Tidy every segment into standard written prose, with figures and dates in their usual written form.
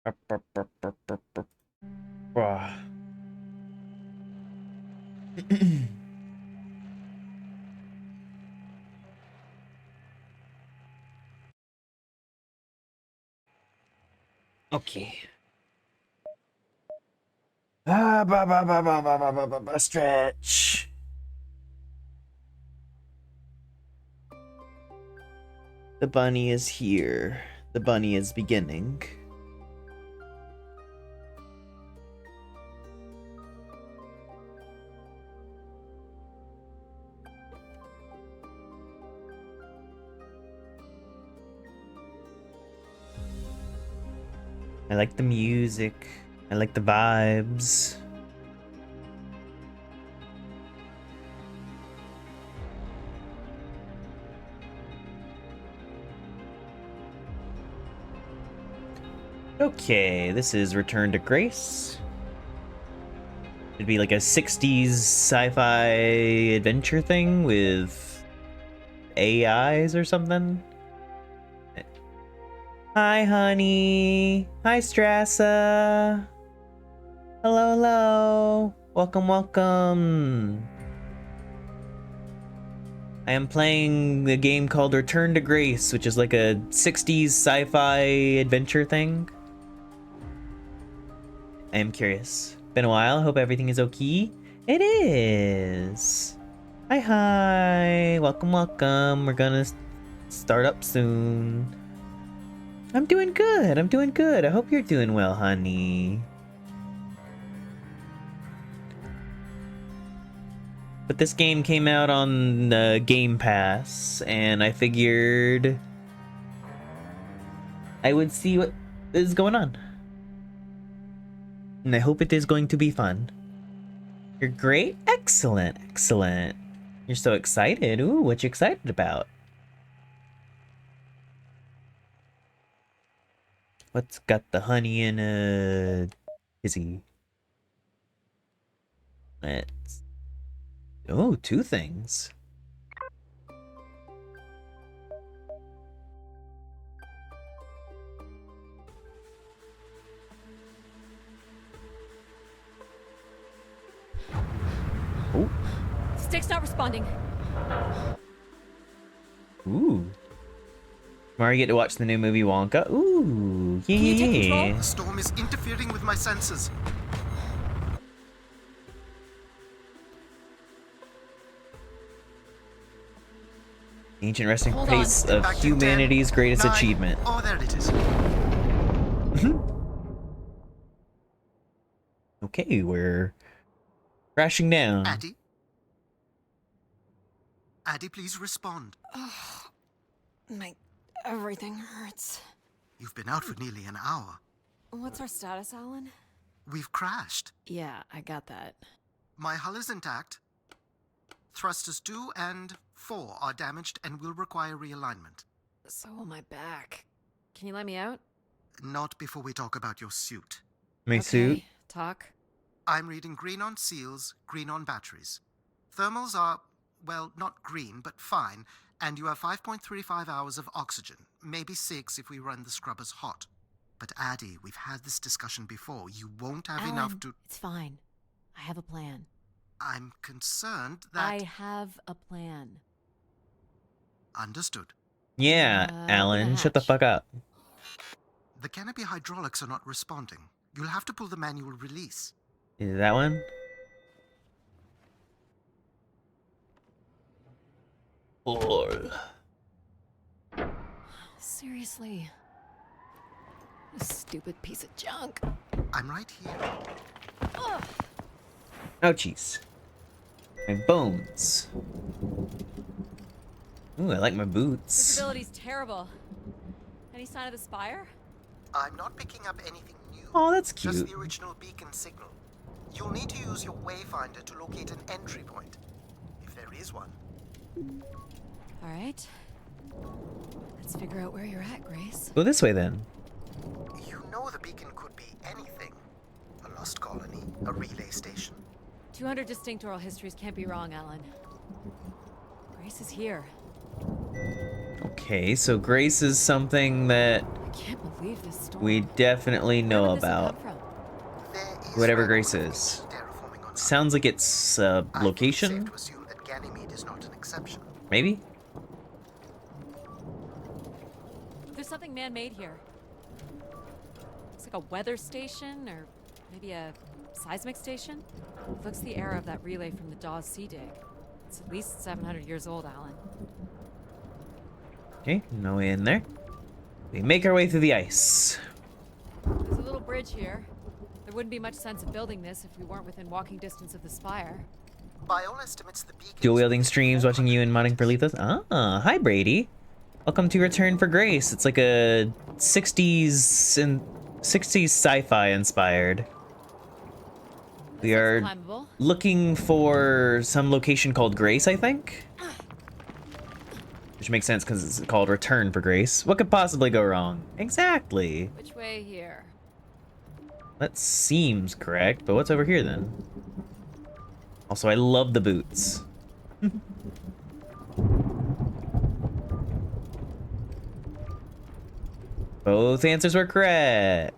Ah. Okay. Stretch. The bunny is here. The bunny is beginning. I like the music. I like the vibes. Okay, this is Return to Grace. It'd be like a 60s sci-fi adventure thing with AIs or something. Hi, honey. Hi, Strassa. Hello, hello. Welcome, welcome. I am playing the game called Return to Grace, which is like a 60s sci-fi adventure thing. I am curious. Been a while. Hope everything is okay. It is. Hi, hi. Welcome, welcome. We're gonna start up soon. I'm doing good. I'm doing good. I hope you're doing well, honey. But this game came out on the Game Pass, and I figured I would see what is going on. And I hope it is going to be fun. You're great? Excellent, excellent. You're so excited. Ooh, what you excited about? What's got the honey in a hizzy? Let's... Oh, two things. Oh. Stick's not responding. Ooh. Tomorrow you get to watch the new movie Wonka. Ooh, yeah. Can you take control? The storm is interfering with my senses. Ancient resting Hold place on. of Back to humanity's 10, greatest 9. achievement. Oh, there it is. Okay, we're crashing down. Addie? Addie, please respond. Everything hurts. You've been out for nearly an hour. What's our status, Alan? We've crashed. Yeah, I got that. My hull is intact. Thrusters 2 and 4 are damaged and will require realignment. So will my back. Can you let me out? Not before we talk about your suit. My suit. Talk. I'm reading green on seals, green on batteries. Thermals are, well, not green, but fine, and you have 5.35 hours of oxygen, maybe 6 if we run the scrubbers hot. But Addie, we've had this discussion before. You won't have enough Alan, to... It's fine. I have a plan. I'm concerned that... I have a plan. Understood. Yeah, Open Alan, the shut the hatch. fuck up. The canopy hydraulics are not responding. You'll have to pull the manual release. Is that one? Oh. Seriously. This stupid piece of junk. I'm right here. Ugh. Ouchies. My bones. Ooh, I like my boots. Visibility's terrible. Any sign of the spire? I'm not picking up anything new. Oh, that's Just cute. the original beacon signal. You'll need to use your wayfinder to locate an entry point, if there is one. All right. Let's figure out where you're at, Grace. Go this way then. You know the beacon could be anything. A lost colony, a relay station. 200 distinct oral histories can't be wrong, Alan. Grace is here. Okay, so Grace is something that can't believe this storm. we definitely Where know would this have about. come from? There is Whatever regular Grace is. terraforming on Sounds like it's I think it's location, safe to assume that Ganymede is not an exception. maybe? There's something man-made here. Looks like a weather station, or maybe a seismic station. Looks the era of that relay from the Dawes Sea Dig. It's at least 700 years old, Alan. Okay, no way in there. We make our way through the ice. There's a little bridge here. There wouldn't be much sense of building this if we weren't within walking distance of the spire. By all estimates, the beacon Dual is wielding within streams, watching you and modding for 400 Lethos. Ah, hi Brady. Welcome to Return for Grace. It's like a 60s sci-fi inspired. We This looks are climbable. looking for some location called Grace, I think. Which makes sense because it's called Return for Grace. What could possibly go wrong? Exactly. Which way here? That seems correct, but what's over here then? Also, I love the boots. Both answers were correct.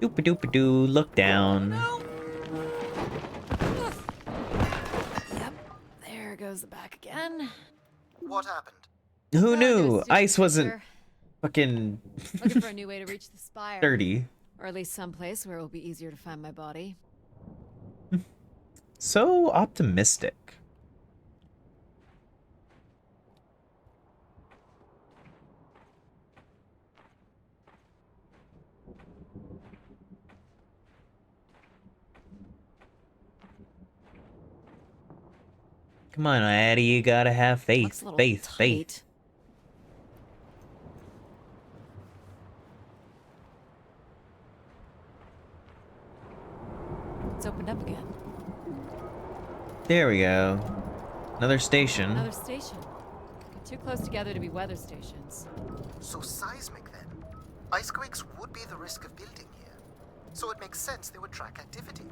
Doop-a-doop-a-doo, look down. Yep. There goes the back again. What happened? Who Oh, knew? there's a Ice wasn't picture. fucking Looking for a new way to reach the spire. dirty. Or at least someplace where it will be easier to find my body. So optimistic. Come on, Addie, you gotta have faith. Looks a little Faith, tight. faith. It's opened up again. There we go. Another station. Another station. Too close together to be weather stations. So seismic then. Icequakes would be the risk of building here. So it makes sense they would track activity.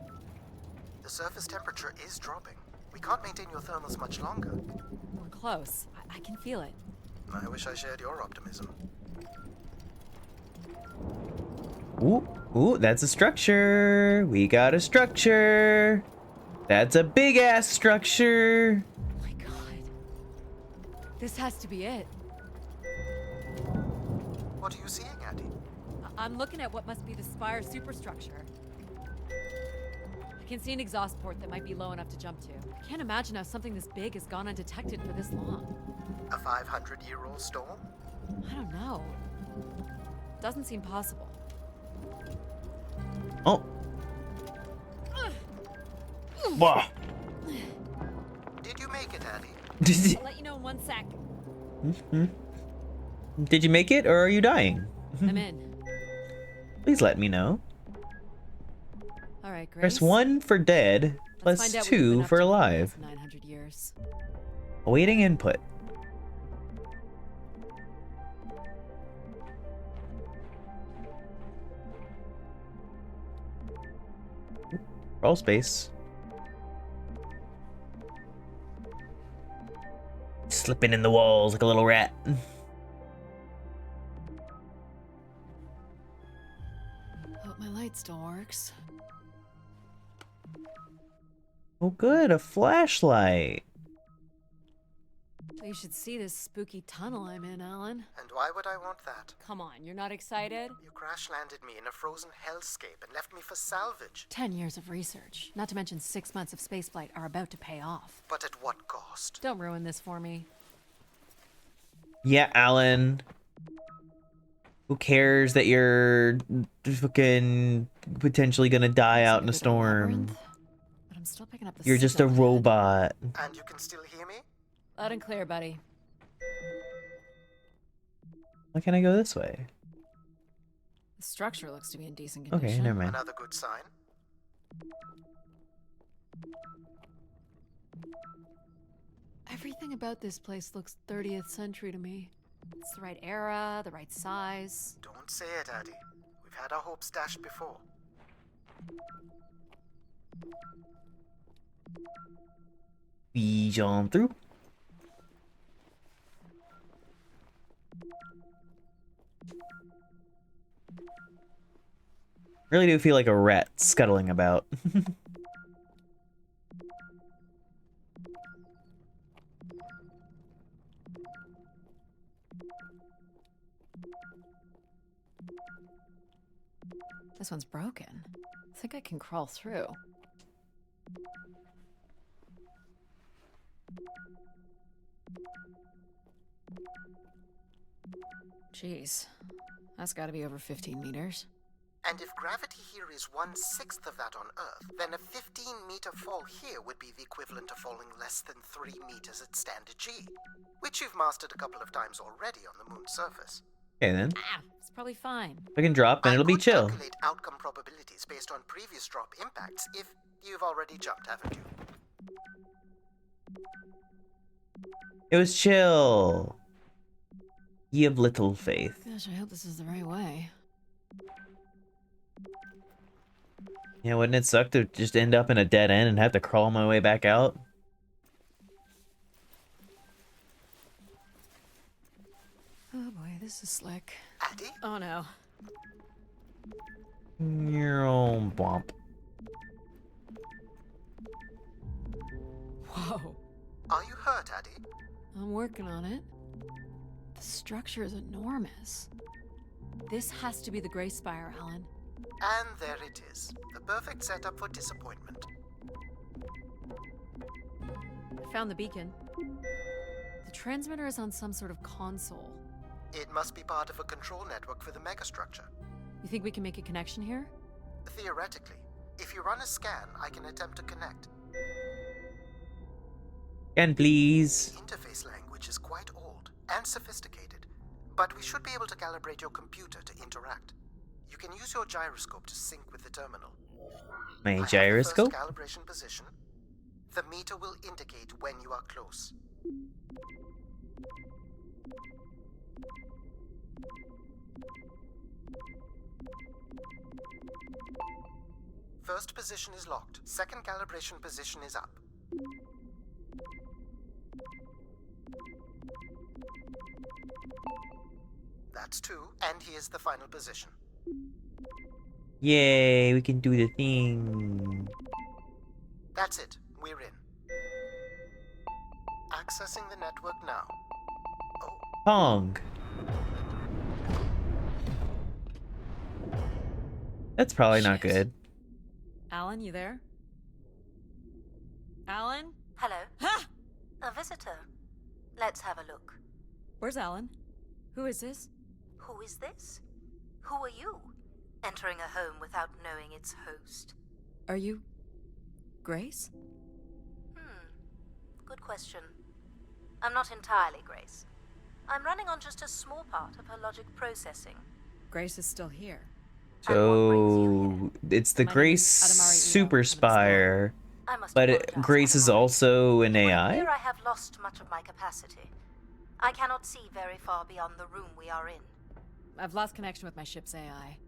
The surface temperature is dropping. We can't maintain your thermals much longer. We're close. I can feel it. I wish I shared your optimism. Ooh, that's a structure. We got a structure. That's a big ass structure. Oh my god. This has to be it. What are you seeing, Addie? I'm looking at what must be the spire superstructure. I can see an exhaust port that might be low enough to jump to. I can't imagine how something this big has gone undetected for this long. A 500-year-old storm? I don't know. Doesn't seem possible. Oh. Whoa. Did you make it, Addie? I'll let you know in 1 sec. Did you make it or are you dying? I'm in. Please let me know. All right, Grace. Press 1 for dead, Let's plus find out what you've 2 been up for to the alive. last 900 years. Awaiting input. Crawl space. Slipping in the walls like a little rat. Hope my light still works. Oh good, a flashlight. You should see this spooky tunnel I'm in, Alan. And why would I want that? Come on, you're not excited? You crash-landed me in a frozen hellscape and left me for salvage. 10 years of research, not to mention 6 months of spaceflight, are about to pay off. But at what cost? Don't ruin this for me. Yeah, Alan. Who cares that you're fucking potentially gonna die out in a Bit of storm? labyrinth, but I'm still picking up the You're just a signal ahead. robot. And you can still hear me? Loud and clear, buddy. Why can't I go this way? The structure looks to be in decent Okay, condition. never mind. Another good sign. Everything about this place looks 30th century to me. It's the right era, the right size. Don't say it, Addie. We've had our hopes dashed before. We jump through. Really do feel like a rat scuttling about. This one's broken. I think I can crawl through. Jeez. That's gotta be over 15 meters. And if gravity here is 1/6 of that on Earth, then a 15-meter fall here would be the equivalent of falling less than 3 meters at standard G, which you've mastered a couple of times already on the moon's surface. Okay then. Ah, it's probably fine. I can drop and it'll be chill. I could calculate outcome probabilities based on previous drop impacts if you've already jumped, haven't you? It was chill. Ye of little faith. Gosh, I hope this is the right way. Yeah, wouldn't it suck to just end up in a dead end and have to crawl my way back out? Oh boy, this is slick. Addy? Oh no. Your own bump. Whoa. Are you hurt, Addy? I'm working on it. The structure is enormous. This has to be the Gray Spire, Alan. And there it is. The perfect setup for disappointment. I found the beacon. The transmitter is on some sort of console. It must be part of a control network for the megastructure. You think we can make a connection here? Theoretically. If you run a scan, I can attempt to connect. Can please. The interface language is quite old and sophisticated, but we should be able to calibrate your computer to interact. You can use your gyroscope to sync with the terminal. My I have the gyroscope? first calibration position. The meter will indicate when you are close. First position is locked. Second calibration position is up. That's 2, and here's the final position. Yay, we can do the thing. That's it. We're in. Accessing the network now. Oh, Pong. That's probably not Shit. good. Alan, you there? Alan? Hello, Ha! a visitor. Let's have a look. Where's Alan? Who is this? Who is this? Who are you? Entering a home without knowing its host. Are you... Grace? Good question. I'm not entirely Grace. I'm running on just a small part of her logic processing. Grace is still here. And what brings you So it's the My name Grace is Adamari Super Eno, I'm Spire, I must but apologize, Grace is Adamari. also an I AI? fear I have lost much of my capacity. I cannot see very far beyond the room we are in. I've lost connection with my ship's AI.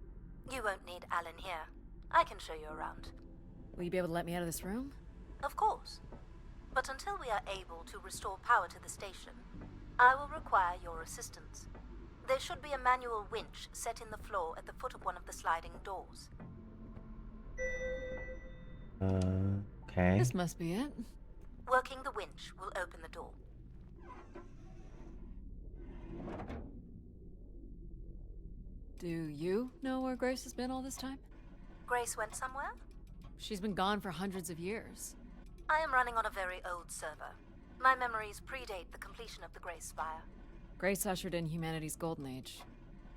You won't need Alan here. I can show you around. Will you be able to let me out of this room? Of course. But until we are able to restore power to the station, I will require your assistance. There should be a manual winch set in the floor at the foot of one of the sliding doors. Okay. This must be it. Working the winch will open the door. Do you know where Grace has been all this time? Grace went somewhere? She's been gone for hundreds of years. I am running on a very old server. My memories predate the completion of the Grey Spire. Grace ushered in humanity's golden age.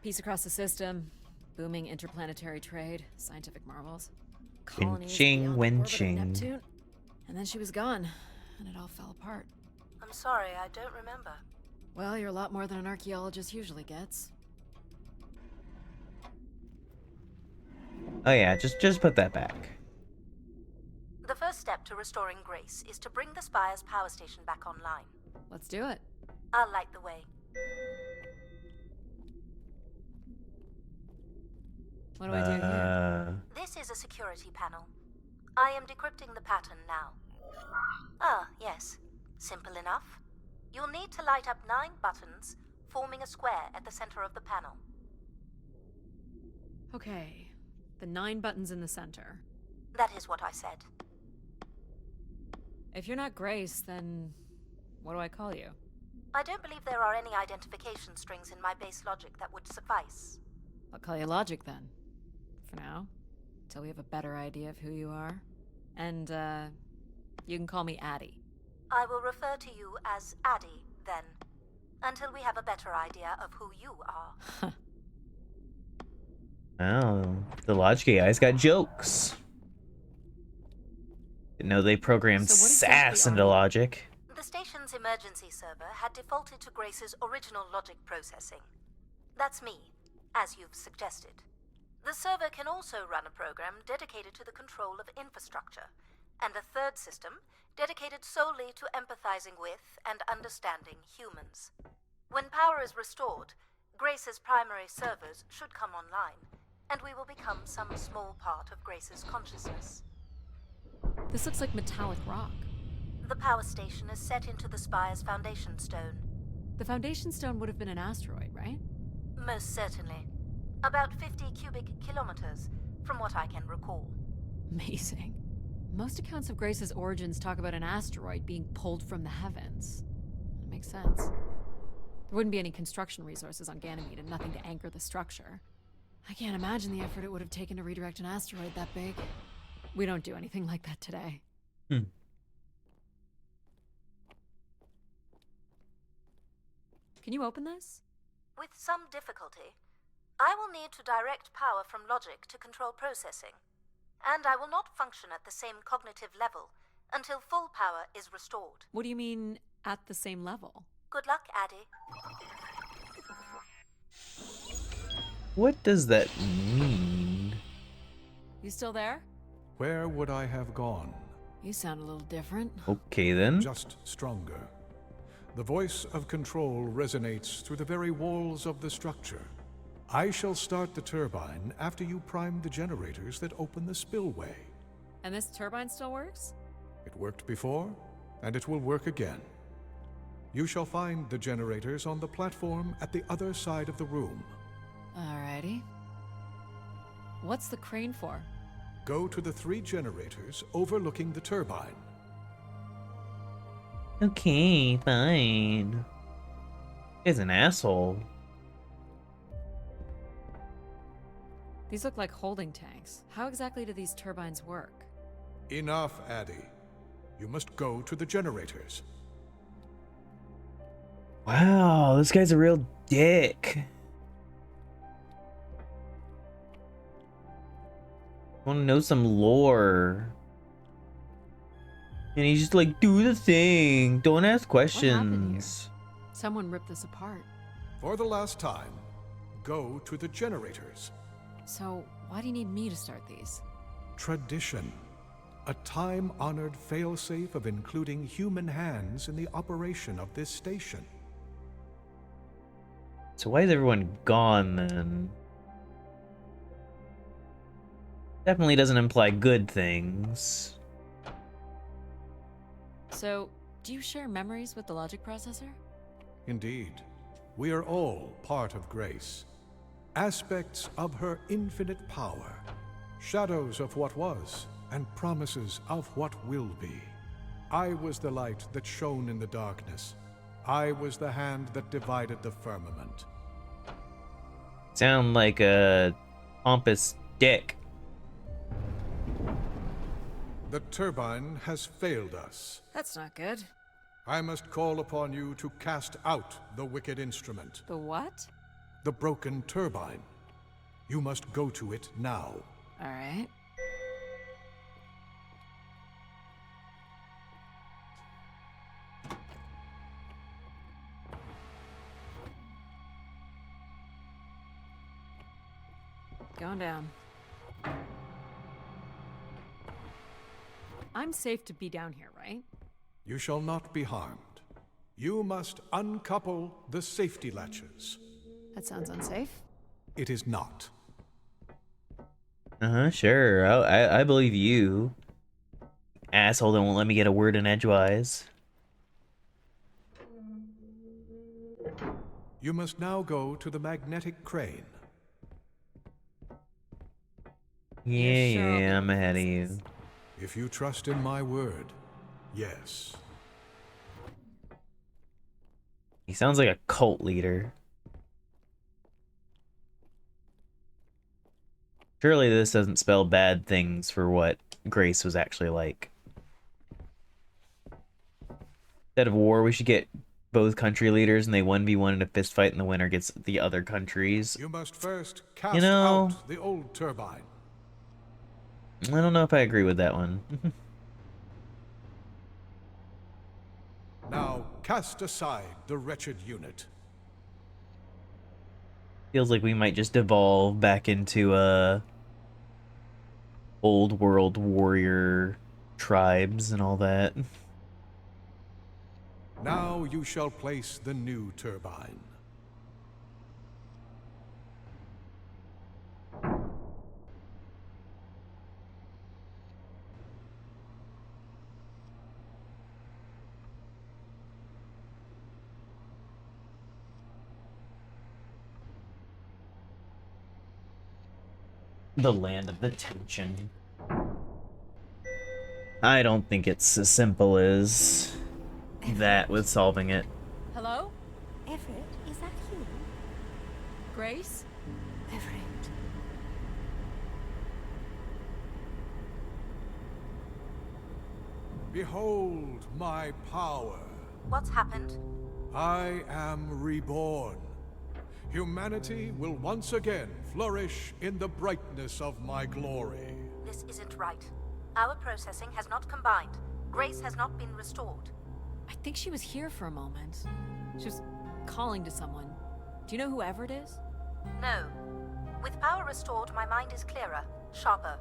Peace across the system, booming interplanetary trade, scientific marvels, colonies Winching, beyond the orbit of winching. Neptune. And then she was gone, and it all fell apart. I'm sorry, I don't remember. Well, you're a lot more than an archaeologist usually gets. Oh yeah, just put that back. The first step to restoring Grace is to bring the Spire's power station back online. Let's do it. I'll light the way. What do I do here? This is a security panel. I am decrypting the pattern now. Ah, yes. Simple enough. You'll need to light up 9 buttons, forming a square at the center of the panel. Okay, the 9 buttons in the center. That is what I said. If you're not Grace, then what do I call you? I don't believe there are any identification strings in my base logic that would suffice. I'll call you Logic then. For now. Till we have a better idea of who you are. And, you can call me Addie. I will refer to you as Addie, then, until we have a better idea of who you are. Oh, the Logic AI's got jokes. Didn't know they programmed So what sass exactly into are you? Logic. The station's emergency server had defaulted to Grace's original logic processing. That's me, as you've suggested. The server can also run a program dedicated to the control of infrastructure, and a third system dedicated solely to empathizing with and understanding humans. When power is restored, Grace's primary servers should come online, and we will become some small part of Grace's consciousness. This looks like metallic rock. The power station is set into the Spire's foundation stone. The foundation stone would have been an asteroid, right? Most certainly. About 50 cubic kilometers, from what I can recall. Amazing. Most accounts of Grace's origins talk about an asteroid being pulled from the heavens. That makes sense. There wouldn't be any construction resources on Ganymede and nothing to anchor the structure. I can't imagine the effort it would have taken to redirect an asteroid that big. We don't do anything like that today. Hmm. Can you open this? With some difficulty. I will need to direct power from logic to control processing. And I will not function at the same cognitive level until full power is restored. What do you mean, at the same level? Good luck, Addie. What does that mean? You still there? Where would I have gone? You sound a little different. Okay then. Just stronger. The voice of control resonates through the very walls of the structure. I shall start the turbine after you prime the generators that open the spillway. And this turbine still works? It worked before, and it will work again. You shall find the generators on the platform at the other side of the room. Alrighty. What's the crane for? Go to the 3 generators overlooking the turbine. Okay, fine. He's an asshole. These look like holding tanks. How exactly do these turbines work? Enough, Addie. You must go to the generators. Wow, this guy's a real dick. Want to know some lore. And he's just like, do the thing. Don't ask What happened here? questions. Someone ripped this apart. For the last time, go to the generators. So, why do you need me to start these? Tradition. A time-honored failsafe of including human hands in the operation of this station. So why is everyone gone then? Definitely doesn't imply good things. So, do you share memories with the logic processor? Indeed, we are all part of Grace. Aspects of her infinite power. Shadows of what was, and promises of what will be. I was the light that shone in the darkness. I was the hand that divided the firmament. Sound like a pompous dick. The turbine has failed us. That's not good. I must call upon you to cast out the wicked instrument, The what? the broken turbine. You must go to it now. Alright. Going down. I'm safe to be down here, right? You shall not be harmed. You must uncouple the safety latches. That sounds unsafe. It is not. Sure. I believe you. Asshole that won't let me get a word in edgewise. You must now go to the magnetic crane. Yeah, sure I'll be yeah, I'm able to ahead of fix you. this? If you trust in my word, yes. He sounds like a cult leader. Surely this doesn't spell bad things for what Grace was actually like. Instead of war, we should get both country leaders and they 1v1 in a fist fight and the winner gets the other countries. You must first cast You know, out the old turbine. I don't know if I agree with that one. Now cast aside the wretched unit. Feels like we might just devolve back into old world warrior tribes and all that. Now you shall place the new turbine. The land of the tension. I don't think it's as simple as that with solving it. Hello? Everett, is that you? Grace? Everett. Behold my power. What's happened? I am reborn. Humanity will once again flourish in the brightness of my glory. This isn't right. Our processing has not combined. Grace has not been restored. I think she was here for a moment. She was calling to someone. Do you know who Everett is? No. With power restored, my mind is clearer, sharper.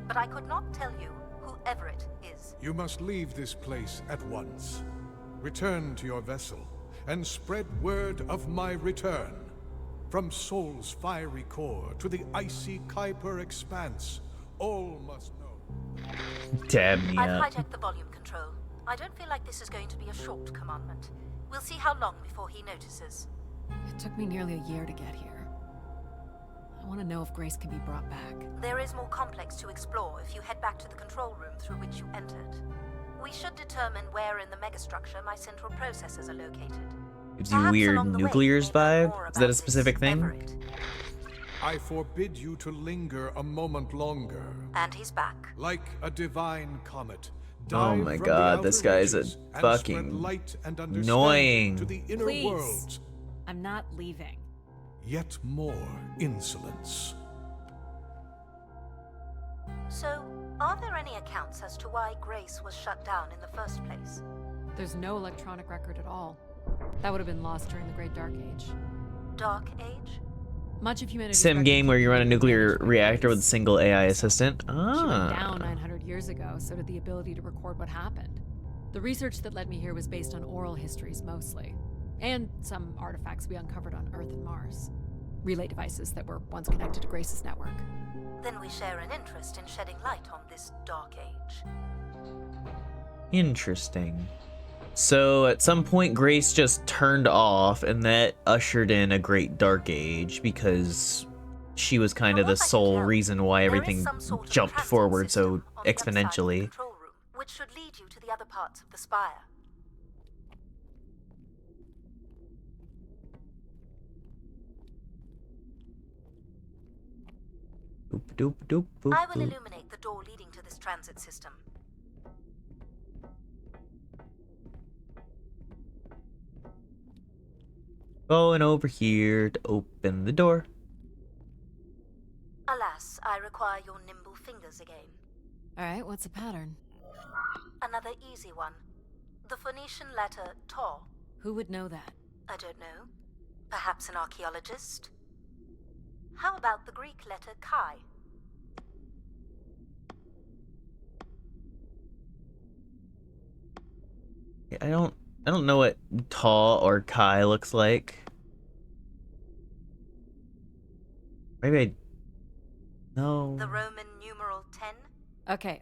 But I could not tell you who Everett is. You must leave this place at once. Return to your vessel and spread word of my return. From Sol's fiery core to the icy Kuiper expanse, all must know. Dab me I've up. hijacked the volume control. I don't feel like this is going to be a short commandment. We'll see how long before he notices. It took me nearly a year to get here. I want to know if Grace can be brought back. There is more complex to explore if you head back to the control room through which you entered. We should determine where in the megastructure my central processors are located. Gives you Perhaps weird along the way, nuclears we may learn vibe. more Is that a about specific this thing? Everett. I forbid you to linger a moment longer. And he's back. Like a divine comet. Oh dive my from God, the outer this guy's a reaches and fucking spread light and understanding annoying. to the inner Please. worlds. I'm not leaving. Yet more insolence. So, are there any accounts as to why Grace was shut down in the first place? There's no electronic record at all. That would have been lost during the Great Dark Age. Dark Age? Much of humanity. Sim game where you run a nuclear reactor with a single AI assistant. She went down Ah. 900 years ago, so did the ability to record what happened. The research that led me here was based on oral histories mostly, and some artifacts we uncovered on Earth and Mars. Relay devices that were once connected to Grace's network. Then we share an interest in shedding light on this Dark Age. Interesting. So at some point Grace just turned off and that ushered in a great dark age because she was kind of From the what I can sole tell, reason why there is everything some sort of jumped transit forward so system on the other side of the exponentially. control room, which should lead you to the other parts of the spire. Doop, doop, doop, boop, I will boop. illuminate the door leading to this transit system. Going over here to open the door. Alas, I require your nimble fingers again. Alright, what's the pattern? Another easy one. The Phoenician letter Taw. Who would know that? I don't know. Perhaps an archaeologist? How about the Greek letter Chi? I don't know what Ta or Kai looks like. Maybe I no. The Roman numeral 10? Okay.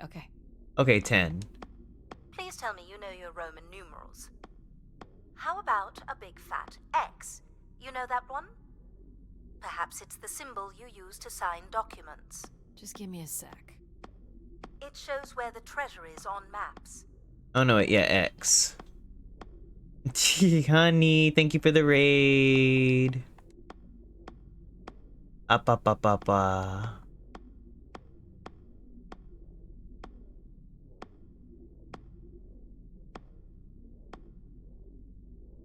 Okay, 10. Please tell me you know your Roman numerals. How about a big fat X? You know that one? Perhaps it's the symbol you use to sign documents. Just give me a sec. It shows where the treasure is on maps. Oh no, yeah, X. Honey, thank you for the raid. Up, up, up, up,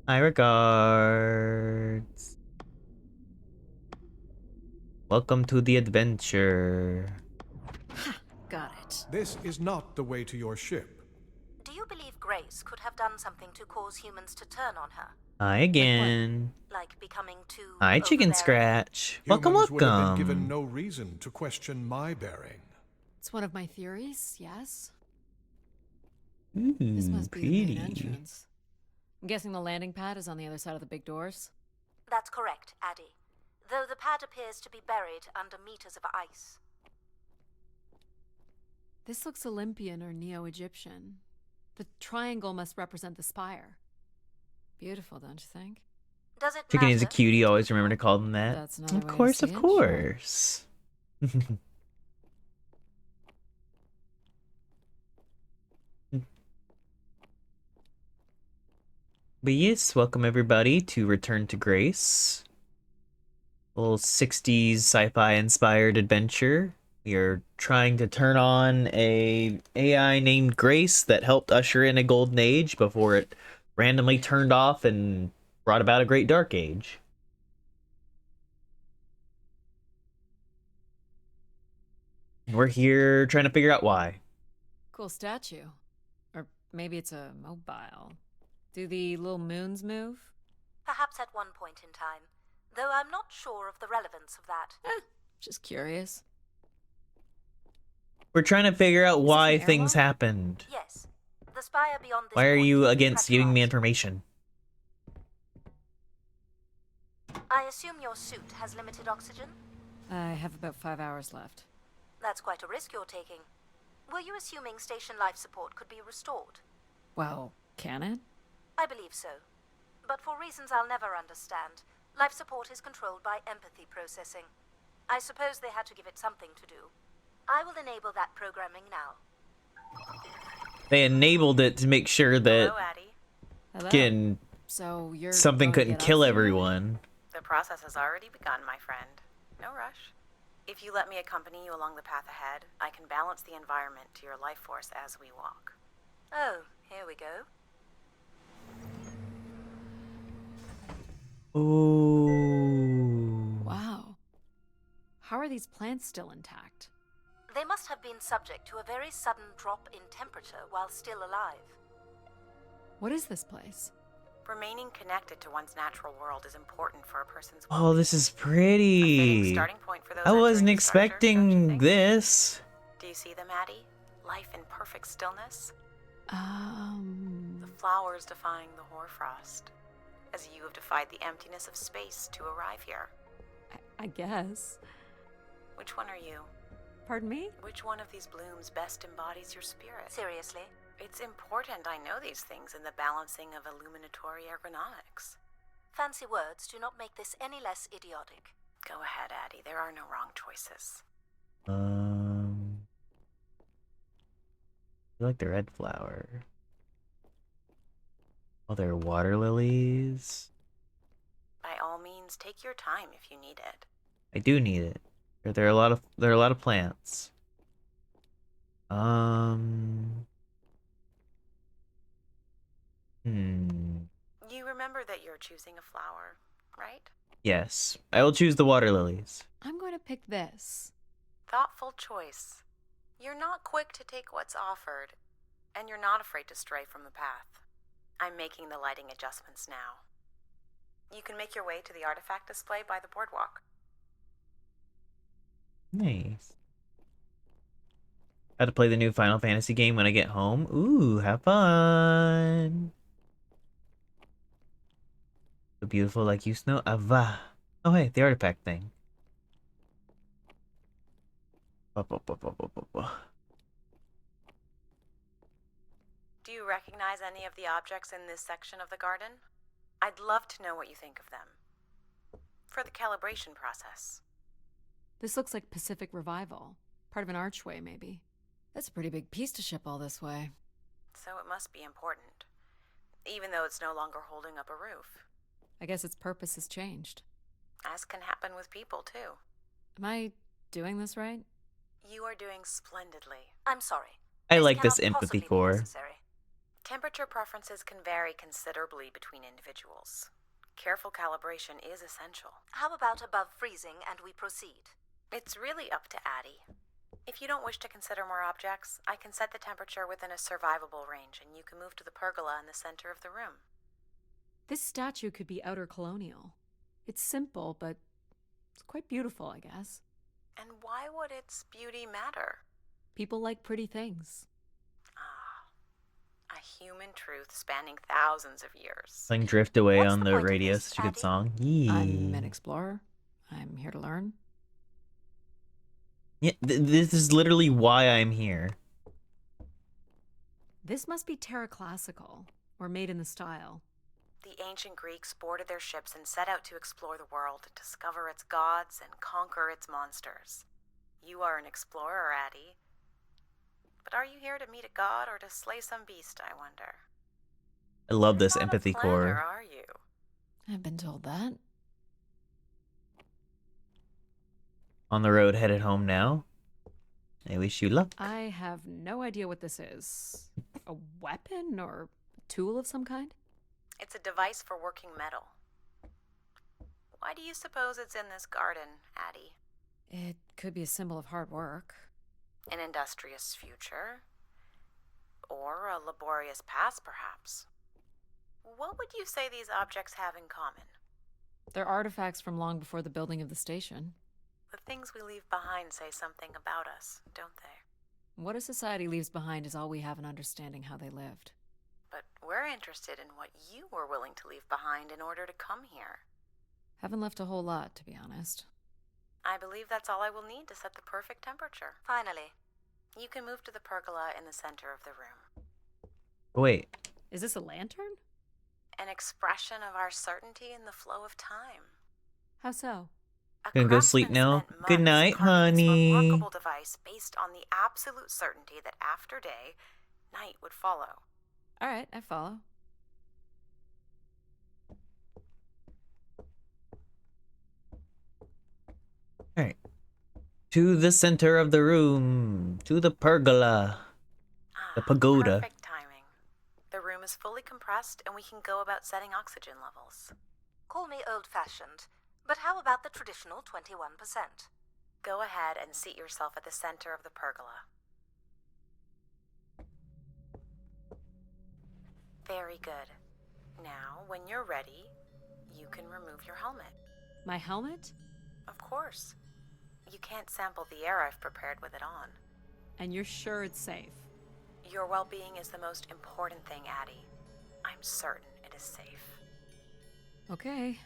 My regards. Welcome to the adventure. Got it. This is not the way to your ship. Do you believe Grace could have done something to cause humans to turn on her? Hi again. Like becoming too Hi, Chicken overbearing? Scratch. Welcome, Humans would have been given welcome. no reason to question my bearing. It's one of my theories, yes? Ooh, This must be the main pretty. entrance. I'm guessing the landing pad is on the other side of the big doors? That's correct, Addie. Though the pad appears to be buried under meters of ice. This looks Olympian or Neo-Egyptian. The triangle must represent the spire. Beautiful, don't you think? Does it Chicken matter? is a cutie. Always remember to call them that. That's another Of way to course, say of it, sure. course. But yes, welcome everybody to Return to Grace. A little 60s sci-fi inspired adventure. We are trying to turn on a AI named Grace that helped usher in a golden age before it randomly turned off and brought about a great dark age. And we're here trying to figure out why. Cool statue. Or maybe it's a mobile. Do the little moons move? Perhaps at one point in time. Though I'm not sure of the relevance of that. Just curious. We're trying to figure out this why an things airlock? happened. Yes. The spire beyond this Why are point you is against giving me pressurized. information? I assume your suit has limited oxygen? I have about 5 hours left. That's quite a risk you're taking. Were you assuming station life support could be restored? Well, can it? I believe so. But for reasons I'll never understand, life support is controlled by empathy processing. I suppose they had to give it something to do. I will enable that programming now. They enabled it to make sure that Hello, Addie. Hello. fucking So you're something going to couldn't get kill oxygen? everyone. The process has already begun, my friend. No rush. If you let me accompany you along the path ahead, I can balance the environment to your life force as we walk. Oh, here we go. Ooh. Wow. How are these plants still intact? They must have been subject to a very sudden drop in temperature while still alive. What is this place? Remaining connected to one's natural world is important for a person's Oh, this is A fitting pretty. starting point for those I wasn't entering the structure, don't you expecting think? this. Do you see them, Addie? Life in perfect stillness. The Um... flowers defying the hoarfrost, as you have defied the emptiness of space to arrive here. I guess. Which one are you? Pardon me? Which one of these blooms best embodies your spirit? Seriously? It's important I know these things in the balancing of illuminatory ergonomics. Fancy words do not make this any less idiotic. Go ahead, Addie. There are no wrong choices. I like the red flower. Oh, they're water lilies. By all means, take your time if you need it. I do need it. There are a lot of plants. You remember that you're choosing a flower, right? Yes, I will choose the water lilies. I'm going to pick this. Thoughtful choice. You're not quick to take what's offered, and you're not afraid to stray from the path. I'm making the lighting adjustments now. You can make your way to the artifact display by the boardwalk. Nice. How to play the new Final Fantasy game when I get home. Ooh, have fun. So beautiful like you, Snow. Ava. Oh, hey, the artifact thing. Do you recognize any of the objects in this section of the garden? I'd love to know what you think of them. For the calibration process. This looks like Pacific Revival. Part of an archway, maybe. That's a pretty big piece to ship all this way. So it must be important, even though it's no longer holding up a roof. I guess its purpose has changed. As can happen with people, too. Am I doing this right? You are doing splendidly. I'm sorry. I like this cannot empathy possibly be core. necessary. Temperature preferences can vary considerably between individuals. Careful calibration is essential. How about above freezing and we proceed? It's really up to Addie. If you don't wish to consider more objects, I can set the temperature within a survivable range, and you can move to the pergola in the center of the room. This statue could be outer colonial. It's simple, but it's quite beautiful, I guess. And why would its beauty matter? People like pretty things. Ah, a human truth spanning thousands of years. Playing Drift Away What's on the the point of radio, this, such a good Addie? song. I'm an Yeah. explorer. I'm here to learn. Yeah, this is literally why I'm here. This must be Terra Classical, or made in the style. The ancient Greeks boarded their ships and set out to explore the world, discover its gods, and conquer its monsters. You are an explorer, Addie. But are you here to meet a god or to slay some beast, I wonder? I love You're this not a empathy planner, core. are you? I've been told that. On the road, headed home now. I wish you luck. I have no idea what this is. A weapon or tool of some kind? It's a device for working metal. Why do you suppose it's in this garden, Addie? It could be a symbol of hard work. An industrious future? Or a laborious past, perhaps? What would you say these objects have in common? They're artifacts from long before the building of the station. The things we leave behind say something about us, don't they? What a society leaves behind is all we have in understanding how they lived. But we're interested in what you were willing to leave behind in order to come here. Haven't left a whole lot, to be honest. I believe that's all I will need to set the perfect temperature. Finally. You can move to the pergola in the center of the room. Wait, Is this a lantern? An expression of our certainty in the flow of time. How so? A Gonna go sleep craftsman now. spent Good months night, carving this honey. remarkable device based on the absolute certainty that after day, night would follow. All right, I follow. alright. To the center of the room. To the pergola. The pagoda. Perfect timing. The room is fully compressed and we can go about setting oxygen levels. Call me old-fashioned, but how about the traditional 21%? Go ahead and seat yourself at the center of the pergola. Very good. Now, when you're ready, you can remove your helmet. My helmet? Of course. You can't sample the air I've prepared with it on. And you're sure it's safe? Your well-being is the most important thing, Addie. I'm certain it is safe. Okay.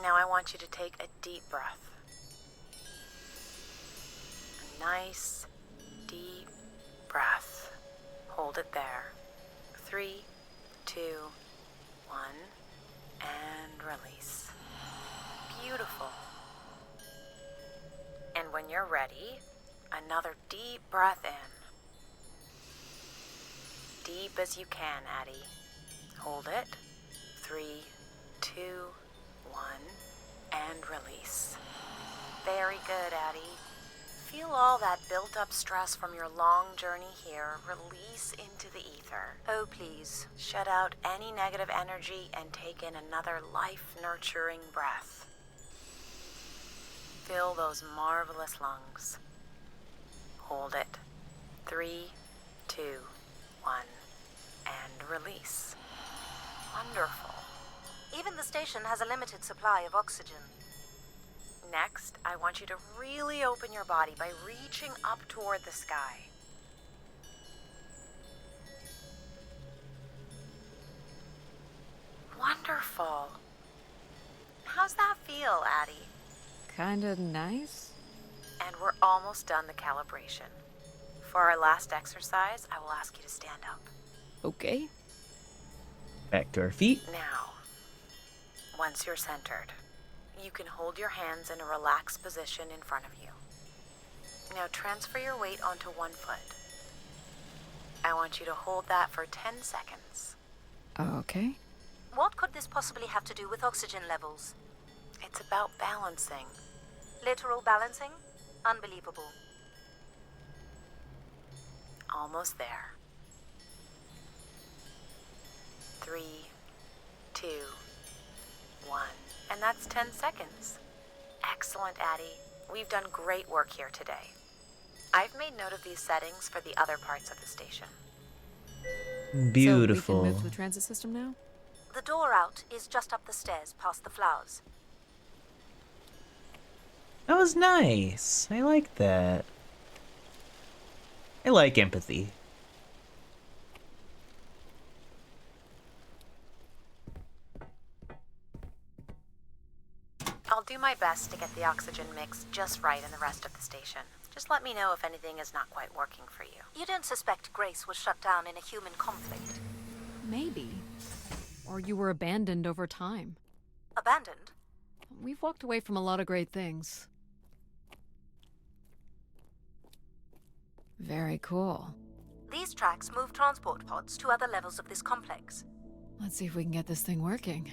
Now I want you to take a deep breath. A nice, deep breath. Hold it there. 3, 2, 1, and release. Beautiful. And when you're ready, another deep breath in. Deep as you can, Addie. Hold it. 3, 2, 1, and release. Very good, Addie. Feel all that built-up stress from your long journey here release into the ether. Oh, please. Shut out any negative energy and take in another life-nurturing breath. Fill those marvelous lungs. Hold it. 3, 2, 1, and release. Wonderful. Even the station has a limited supply of oxygen. Next, I want you to really open your body by reaching up toward the sky. Wonderful. How's that feel, Addie? Kinda nice? And we're almost done the calibration. For our last exercise, I will ask you to stand up. Okay. Back to our feet. Now, once you're centered, You can hold your hands in a relaxed position in front of you. Now transfer your weight onto one foot. I want you to hold that for 10 seconds. Okay. What could this possibly have to do with oxygen levels? It's about balancing. Literal balancing? Unbelievable. Almost there. 3, 2, 1. And that's 10 seconds. Excellent, Addie. We've done great work here today. I've made note of these settings for the other parts of the station. Beautiful. So we can move to the transit system now? The door out is just up the stairs past the flowers. That was nice. I like that. I like empathy. I'll do my best to get the oxygen mix just right in the rest of the station. Just let me know if anything is not quite working for you. You don't suspect Grace was shut down in a human conflict? Maybe. Or you were abandoned over time. Abandoned? We've walked away from a lot of great things. Very cool. These tracks move transport pods to other levels of this complex. Let's see if we can get this thing working.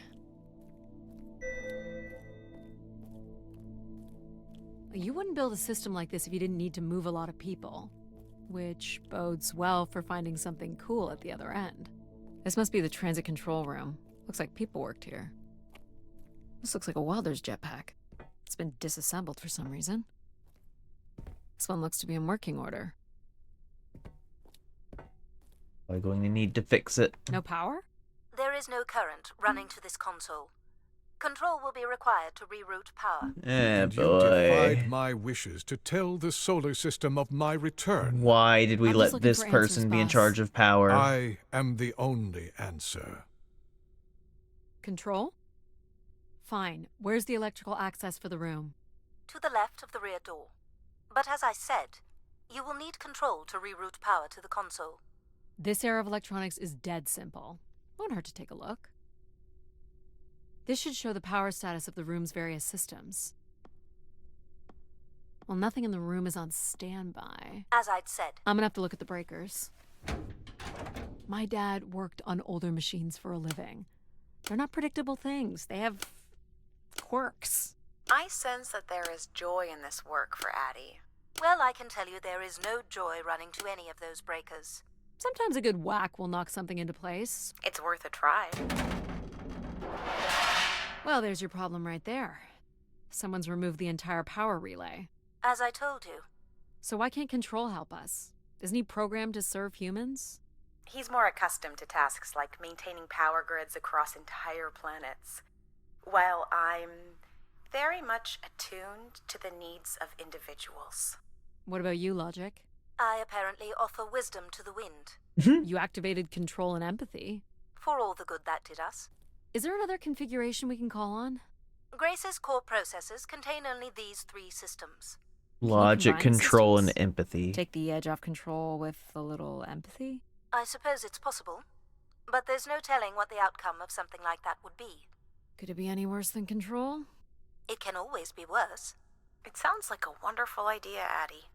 You wouldn't build a system like this if you didn't need to move a lot of people, which bodes well for finding something cool at the other end. This must be the transit control room. Looks like people worked here. This looks like a welder's jetpack. It's been disassembled for some reason. This one looks to be in working order. We're going to need to fix it. No power? There is no current running to this console. Control will be required to reroute power. And you boy. defied my wishes to tell the solar system of my return. Why did we I'm just let looking this for person answers, be in boss. charge of power? I am the only answer. Control? Fine. Where's the electrical access for the room? To the left of the rear door. But as I said, you will need control to reroute power to the console. This era of electronics is dead simple. Won't hurt to take a look. This should show the power status of the room's various systems. Well, nothing in the room is on standby. As I'd said, I'm gonna have to look at the breakers. My dad worked on older machines for a living. They're not predictable things. They have quirks. I sense that there is joy in this work for Addie. well, I can tell you there is no joy running to any of those breakers. Sometimes a good whack will knock something into place. It's worth a try. Well, there's your problem right there. Someone's removed the entire power relay. As I told you, So why can't Control help us? Isn't he programmed to serve humans? He's more accustomed to tasks like maintaining power grids across entire planets, while I'm very much attuned to the needs of individuals. What about you, Logic? I apparently offer wisdom to the wind, You activated Control and Empathy. for all the good that did us. Is there another configuration we can call on? Grace's core processors contain only these 3 systems. Logic, combine control, systems? and empathy. Take the edge off Control with a little empathy? I suppose it's possible, but there's no telling what the outcome of something like that would be. Could it be any worse than Control? It can always be worse. It sounds like a wonderful idea, Addie.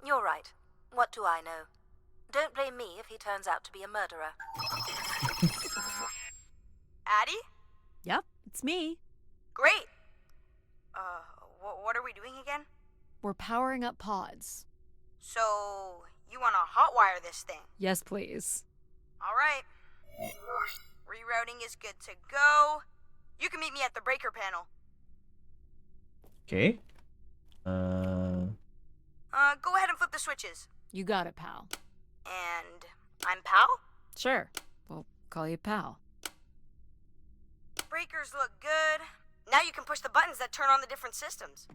You're right. What do I know? Don't blame me if he turns out to be a murderer. Addie? Yep, it's me. Great. What are we doing again? We're powering up pods. So, you want to hotwire this thing? Yes, please. All right. Rerouting is good to go. You can meet me at the breaker panel. Okay. Go ahead and flip the switches. You got it, pal. And I'm Pal? Sure. We'll call you pal. Breakers look good. Now you can push the buttons that turn on the different systems.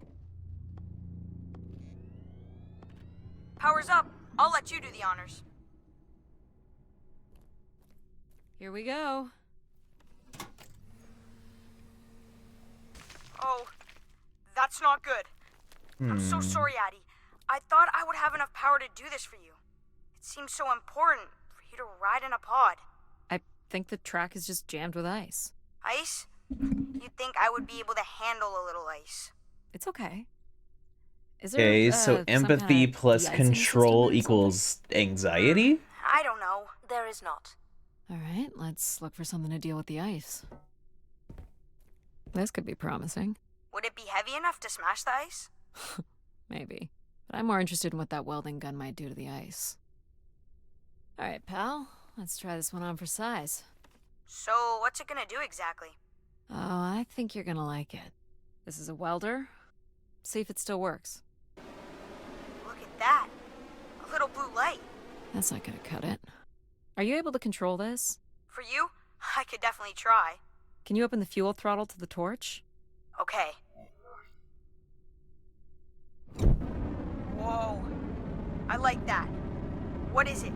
Power's up. I'll let you do the honors. Here we go. Oh, that's not good. I'm so sorry, Addie. I thought I would have enough power to do this for you. It seems so important for you to ride in a pod. I think the track is just jammed with ice. Ice? you'd think I would be able to handle a little ice. It's okay. Is there, Okay, so some empathy kinda plus de-icing control system or equals anxiety? I don't know. There is not. something? All right, let's look for something to deal with the ice. This could be promising. Would it be heavy enough to smash the ice? Maybe. But I'm more interested in what that welding gun might do to the ice. All right, pal. Let's try this one on for size. So, what's it gonna do exactly? Oh, I think you're gonna like it. This is a welder. See if it still works. Look at that. A little blue light. That's not gonna cut it. Are you able to control this? For you, I could definitely try. Can you open the fuel throttle to the torch? Okay. Whoa. I like that. What is it?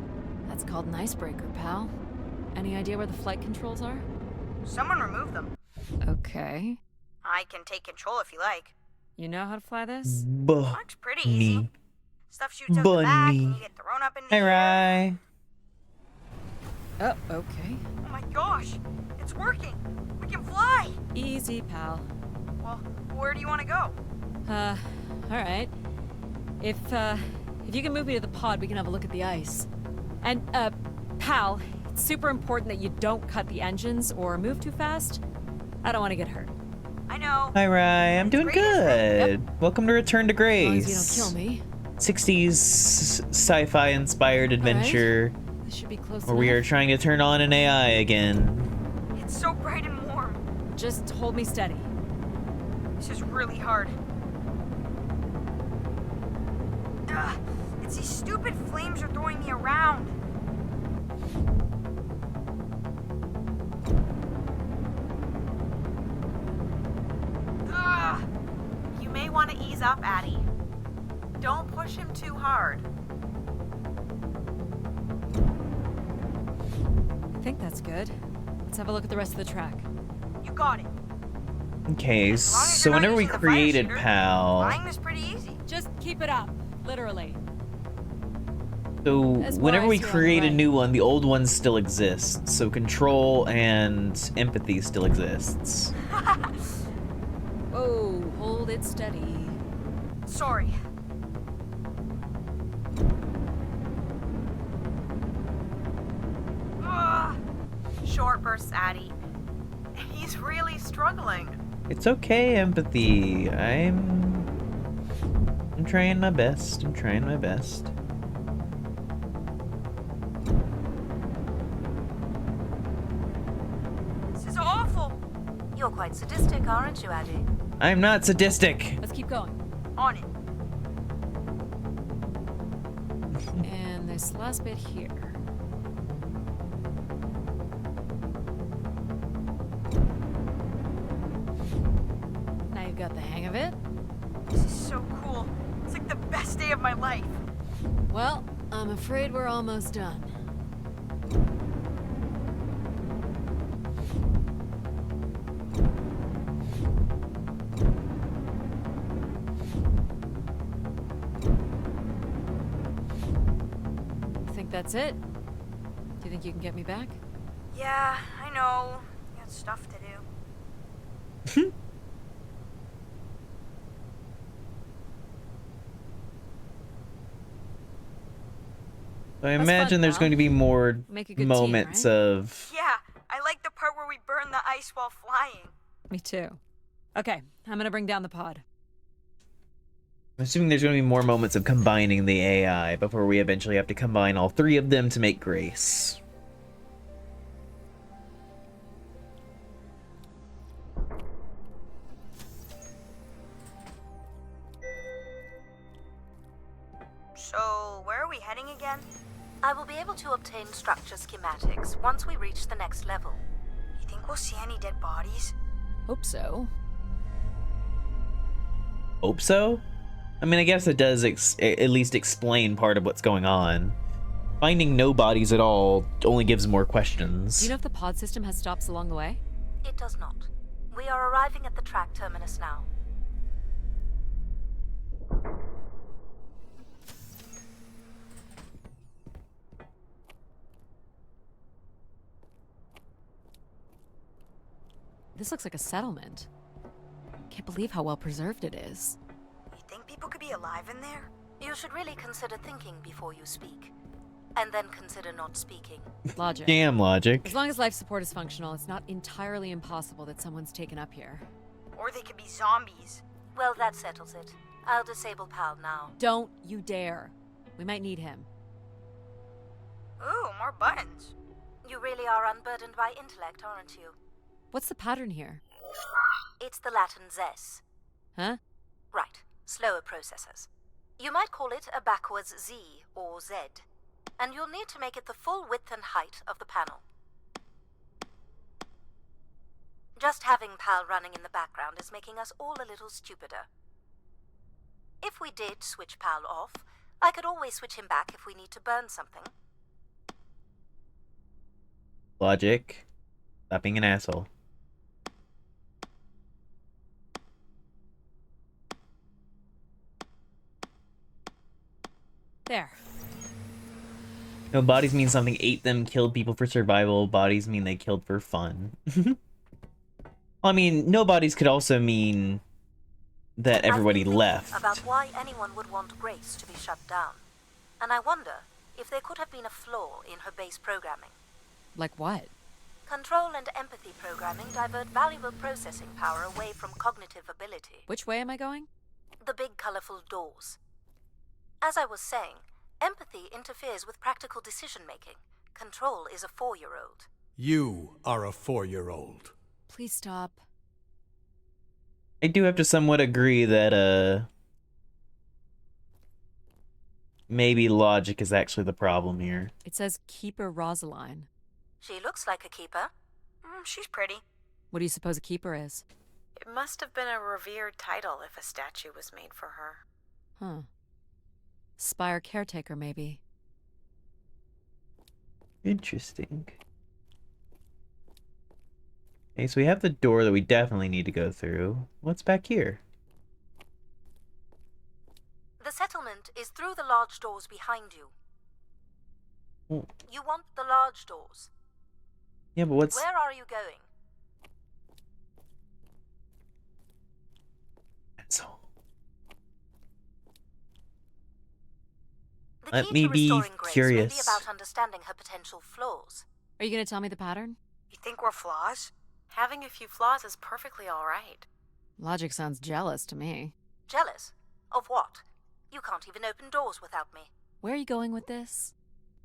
That's called an icebreaker, pal. Any idea where the flight controls are? Someone removed them. Okay. I can take control if you like. You know how to fly this? Looks pretty easy. Bunny. Stuff shoots out the back and Bunny. you get thrown up in the Hey, air. Rye. Oh, okay. Oh my gosh. It's working. We can fly. Easy, pal. Well, where do you want to go? Alright. If you can move me to the pod, we can have a look at the ice. And, pal, it's super important that you don't cut the engines or move too fast. I don't want to get hurt. I know. Hi, Rye. I'm doing Great, isn't it? good. Welcome to Return to As long Grace. as you don't kill me. 60s sci-fi inspired adventure This should be close where we are enough. trying to turn on an AI again. It's so bright and warm. Just hold me steady. This is really hard. Ugh, it's these stupid flames are throwing me around. Ugh. You may want to ease up, Addie. Don't push him too hard. I think that's good. Let's have a look at the rest of the track. You got it. Okay, As long as so you're not whenever we using the fire created shooter, PAL, Flying is pretty easy. Just keep it up. Literally. so As whenever we wise, you're on the create a right. new one, the old one still exists. So control and empathy still exists. Whoa, hold it steady. Sorry. Ugh. Short bursts, Addie. He's really struggling. It's okay, empathy. I'm trying my best. I'm trying my best. This is awful. You're quite sadistic, aren't you, Addie? I'm not sadistic. Let's keep going. On it. And this last bit here. Now you've got the hang of it. This is so cool. It's like the best day of my life. Well, I'm afraid we're almost done. Think that's it? Do you think you can get me back? Yeah, I know. You got stuff to do. So I That's imagine fun, there's pal. going to be more Make a good team, moments right? of Yeah, I like the part where we burn the ice while flying. Me too. Okay, I'm gonna bring down the pod. I'm assuming there's going to be more moments of combining the AI before we eventually have to combine all three of them to make Grace. So, where are we heading again? I will be able to obtain structure schematics once we reach the next level. You think we'll see any dead bodies? Hope so. Hope so? I mean, I guess it does at least explain part of what's going on. Finding no bodies at all only gives more questions. Do you know if the pod system has stops along the way? It does not. We are arriving at the track terminus now. This looks like a settlement. Can't believe how well preserved it is. You think people could be alive in there? You should really consider thinking before you speak. And then consider not speaking. Logic. Damn logic. As long as life support is functional, it's not entirely impossible that someone's taken up here. Or they could be zombies. Well, that settles it. I'll disable Pal now. Don't you dare. We might need him. Ooh, more buttons. You really are unburdened by intellect, aren't you? What's the pattern here? It's the Latin zes. Huh? Right, slower processors. You might call it a backwards Z or Z. And you'll need to make it the full width and height of the panel. Just having Pal running in the background is making us all a little stupider. If we did switch Pal off, I could always switch him back if we need to burn something. Logic. Stop being an asshole. There. No, bodies mean something ate them, killed people for survival. Bodies mean they killed for fun. I mean, no bodies could also mean that everybody I've been thinking left. about why anyone would want Grace to be shut down. And I wonder if there could have been a flaw in her base programming. Like what? Control and empathy programming divert valuable processing power away from cognitive ability. Which way am I going? The big colorful doors. As I was saying, empathy interferes with practical decision-making. Control is a 4-year-old. You are a 4-year-old. Please stop. I do have to somewhat agree that, maybe logic is actually the problem here. It says Keeper Rosaline. She looks like a keeper. She's pretty. What do you suppose a keeper is? It must have been a revered title if a statue was made for her. Huh. Spire caretaker, maybe. Interesting. Okay, so we have the door that we definitely need to go through. What's back here? The settlement is through the large doors behind you. Oh. You want the large doors. Yeah, but what's... Where are you going? So, The let key me to be restoring Grace may be curious. about understanding her potential flaws. Are you going to tell me the pattern? You think we're flaws? Having a few flaws is perfectly all right. Logic sounds jealous to me. Jealous? Of what? You can't even open doors without me. Where are you going with this?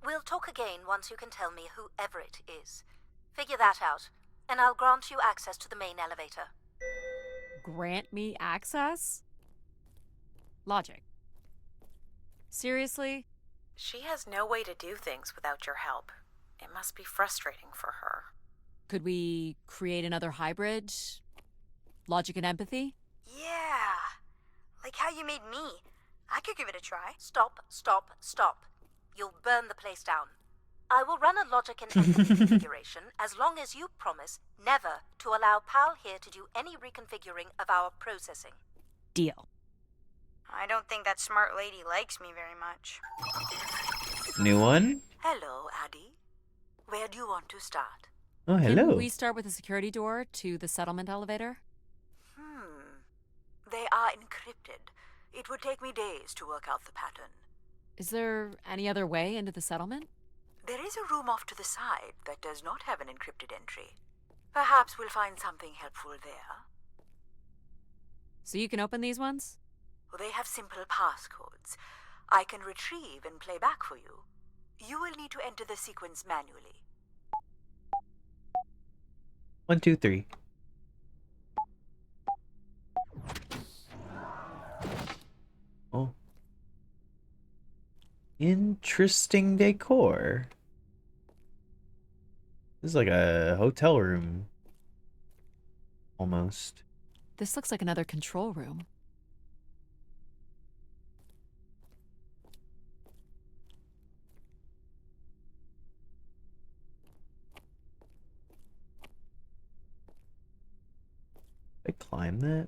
We'll talk again once you can tell me whoever it is. Figure that out, and I'll grant you access to the main elevator. Grant me access? Logic. Seriously? She has no way to do things without your help. It must be frustrating for her. Could we create another hybrid? Logic and empathy? Yeah. Like how you made me. I could give it a try. Stop, stop, stop. You'll burn the place down. I will run a logic and empathy configuration as long as you promise never to allow Pal here to do any reconfiguring of our processing. Deal. I don't think that smart lady likes me very much. New one? Hello, Addie. Where do you want to start? Oh, hello. Can we start with the security door to the settlement elevator? They are encrypted. It would take me days to work out the pattern. Is there any other way into the settlement? There is a room off to the side that does not have an encrypted entry. Perhaps we'll find something helpful there. So you can open these ones? They have simple passcodes. I can retrieve and play back for you. You will need to enter the sequence manually. 1, 2, 3. Oh. Interesting decor. This is like a hotel room. Almost. This looks like another control room. I climb that?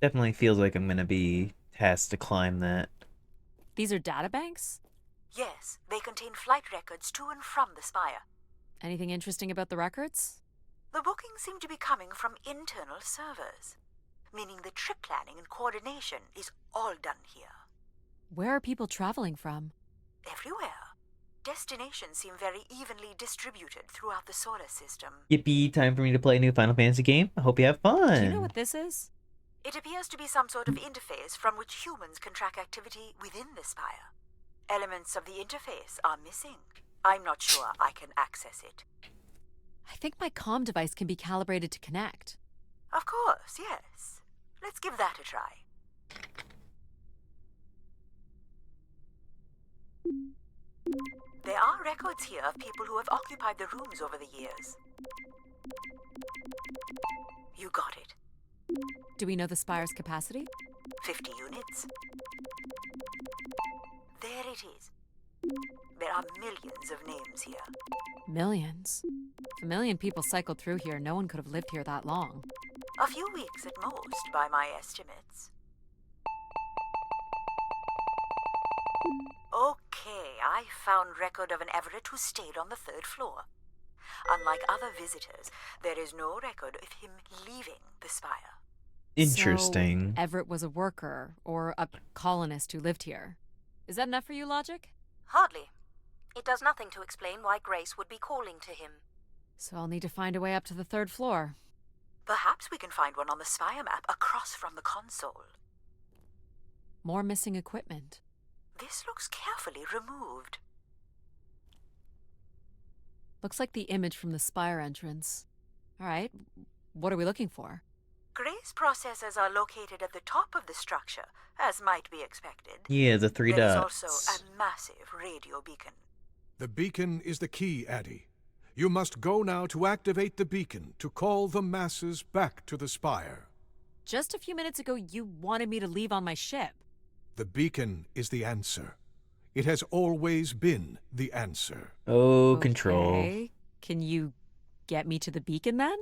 Definitely feels like I'm gonna be tasked to climb that. These are data banks? Yes, they contain flight records to and from the spire. Anything interesting about the records? The bookings seem to be coming from internal servers, meaning the trip planning and coordination is all done here. Where are people traveling from? Everywhere. Destinations seem very evenly distributed throughout the solar system. Yippee, time for me to play a new Final Fantasy game. I hope you have fun. Do you know what this is? It appears to be some sort of interface from which humans can track activity within the spire. Elements of the interface are missing. I'm not sure I can access it. I think my comm device can be calibrated to connect. Of course, yes. Let's give that a try. There are records here of people who have occupied the rooms over the years. You got it. Do we know the spire's capacity? 50 units. There it is. There are millions of names here. Millions. If a million people cycled through here, no one could have lived here that long. A few weeks at most, by my estimates. Okay, I found record of an Everett who stayed on the 3rd floor. Unlike other visitors, there is no record of him leaving the spire. Interesting. So Everett was a worker, or a colonist who lived here. Is that enough for you, Logic? Hardly. It does nothing to explain why Grace would be calling to him. So I'll need to find a way up to the 3rd floor. Perhaps we can find one on the spire map across from the console. More missing equipment. This looks carefully removed. Looks like the image from the spire entrance. All right, what are we looking for? Grace processors are located at the top of the structure, as might be expected. Yeah, the 3 There is dots. also a massive radio beacon. The beacon is the key, Addie. You must go now to activate the beacon to call the masses back to the spire. Just a few minutes ago, you wanted me to leave on my ship. The beacon is the answer. It has always been the answer. Oh, Control. Okay. Can you get me to the beacon then?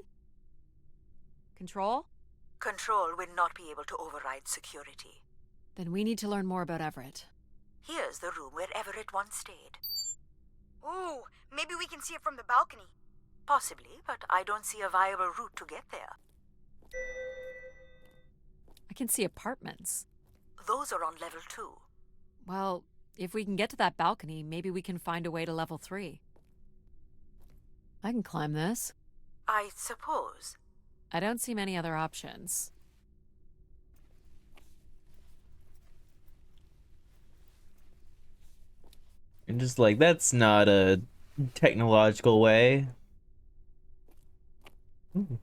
Control? Control will not be able to override security. Then we need to learn more about Everett. Here's the room where Everett once stayed. Ooh, maybe we can see it from the balcony. Possibly, but I don't see a viable route to get there. I can see apartments. Those are on level 2. Well, if we can get to that balcony, maybe we can find a way to level 3. I can climb this. I suppose. I don't see many other options. And just like, that's not a technological way. Ooh,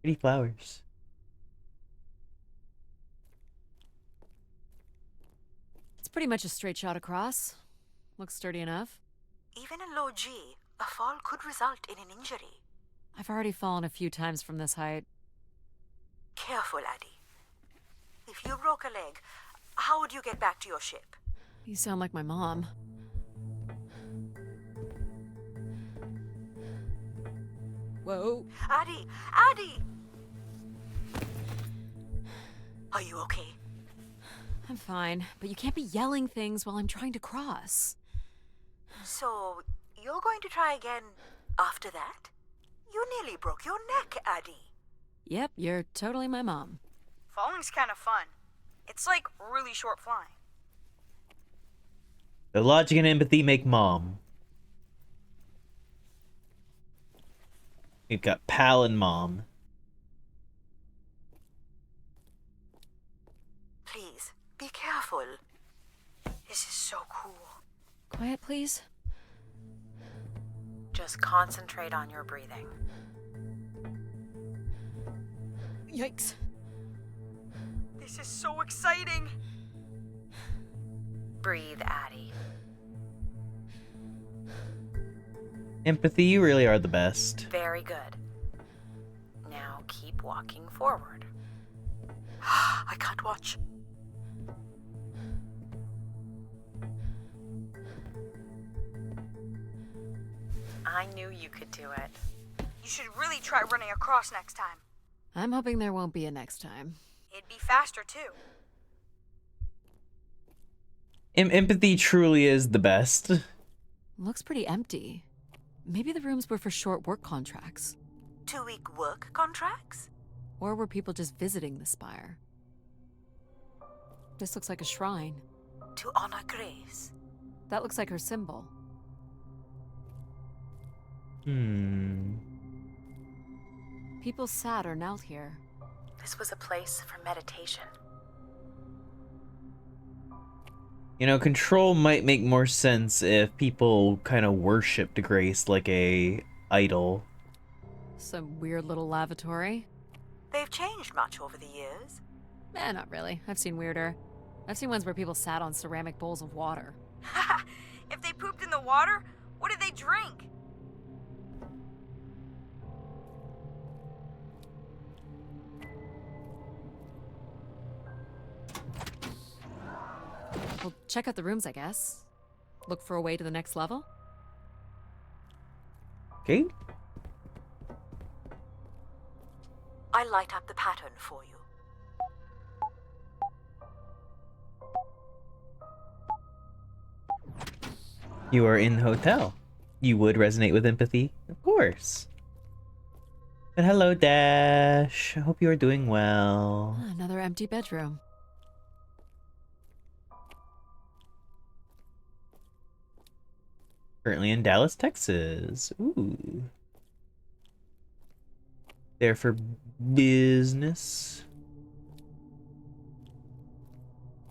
pretty flowers. It's pretty much a straight shot across. Looks sturdy enough. Even in low G, a fall could result in an injury. I've already fallen a few times from this height. Careful, Addie. If you broke a leg, how would you get back to your ship? You sound like my mom. Whoa. Addie! Addie! Are you okay? I'm fine, but you can't be yelling things while I'm trying to cross. So, you're going to try again after that? You nearly broke your neck, Addie. Yep, you're totally my mom. Falling's kind of fun. It's like really short flying. The logic and empathy make mom. We've got pal and mom. Please, be careful. This is so cool. Quiet, please. Just concentrate on your breathing. Yikes. This is so exciting. Breathe, Addie. Empathy, you really are the best. Very good. Now keep walking forward. I can't watch. I knew you could do it. You should really try running across next time. I'm hoping there won't be a next time. It'd be faster too. Empathy truly is the best. Looks pretty empty. Maybe the rooms were for short work contracts. 2-week work contracts? Or were people just visiting the spire? This looks like a shrine. To honor Grace. That looks like her symbol. People sat or knelt here. This was a place for meditation. You know, control might make more sense if people kind of worshipped Grace like a idol. Some weird little lavatory. They've changed much over the years. Not really. I've seen weirder. I've seen ones where people sat on ceramic bowls of water. If they pooped in the water, what did they drink? Well, check out the rooms, I guess. Look for a way to the next level? Okay. I light up the pattern for you. You are in the hotel. You would resonate with empathy? Of course. But hello, Dash. I hope you are doing well. Another empty bedroom. Currently in Dallas, Texas. Ooh. There for business.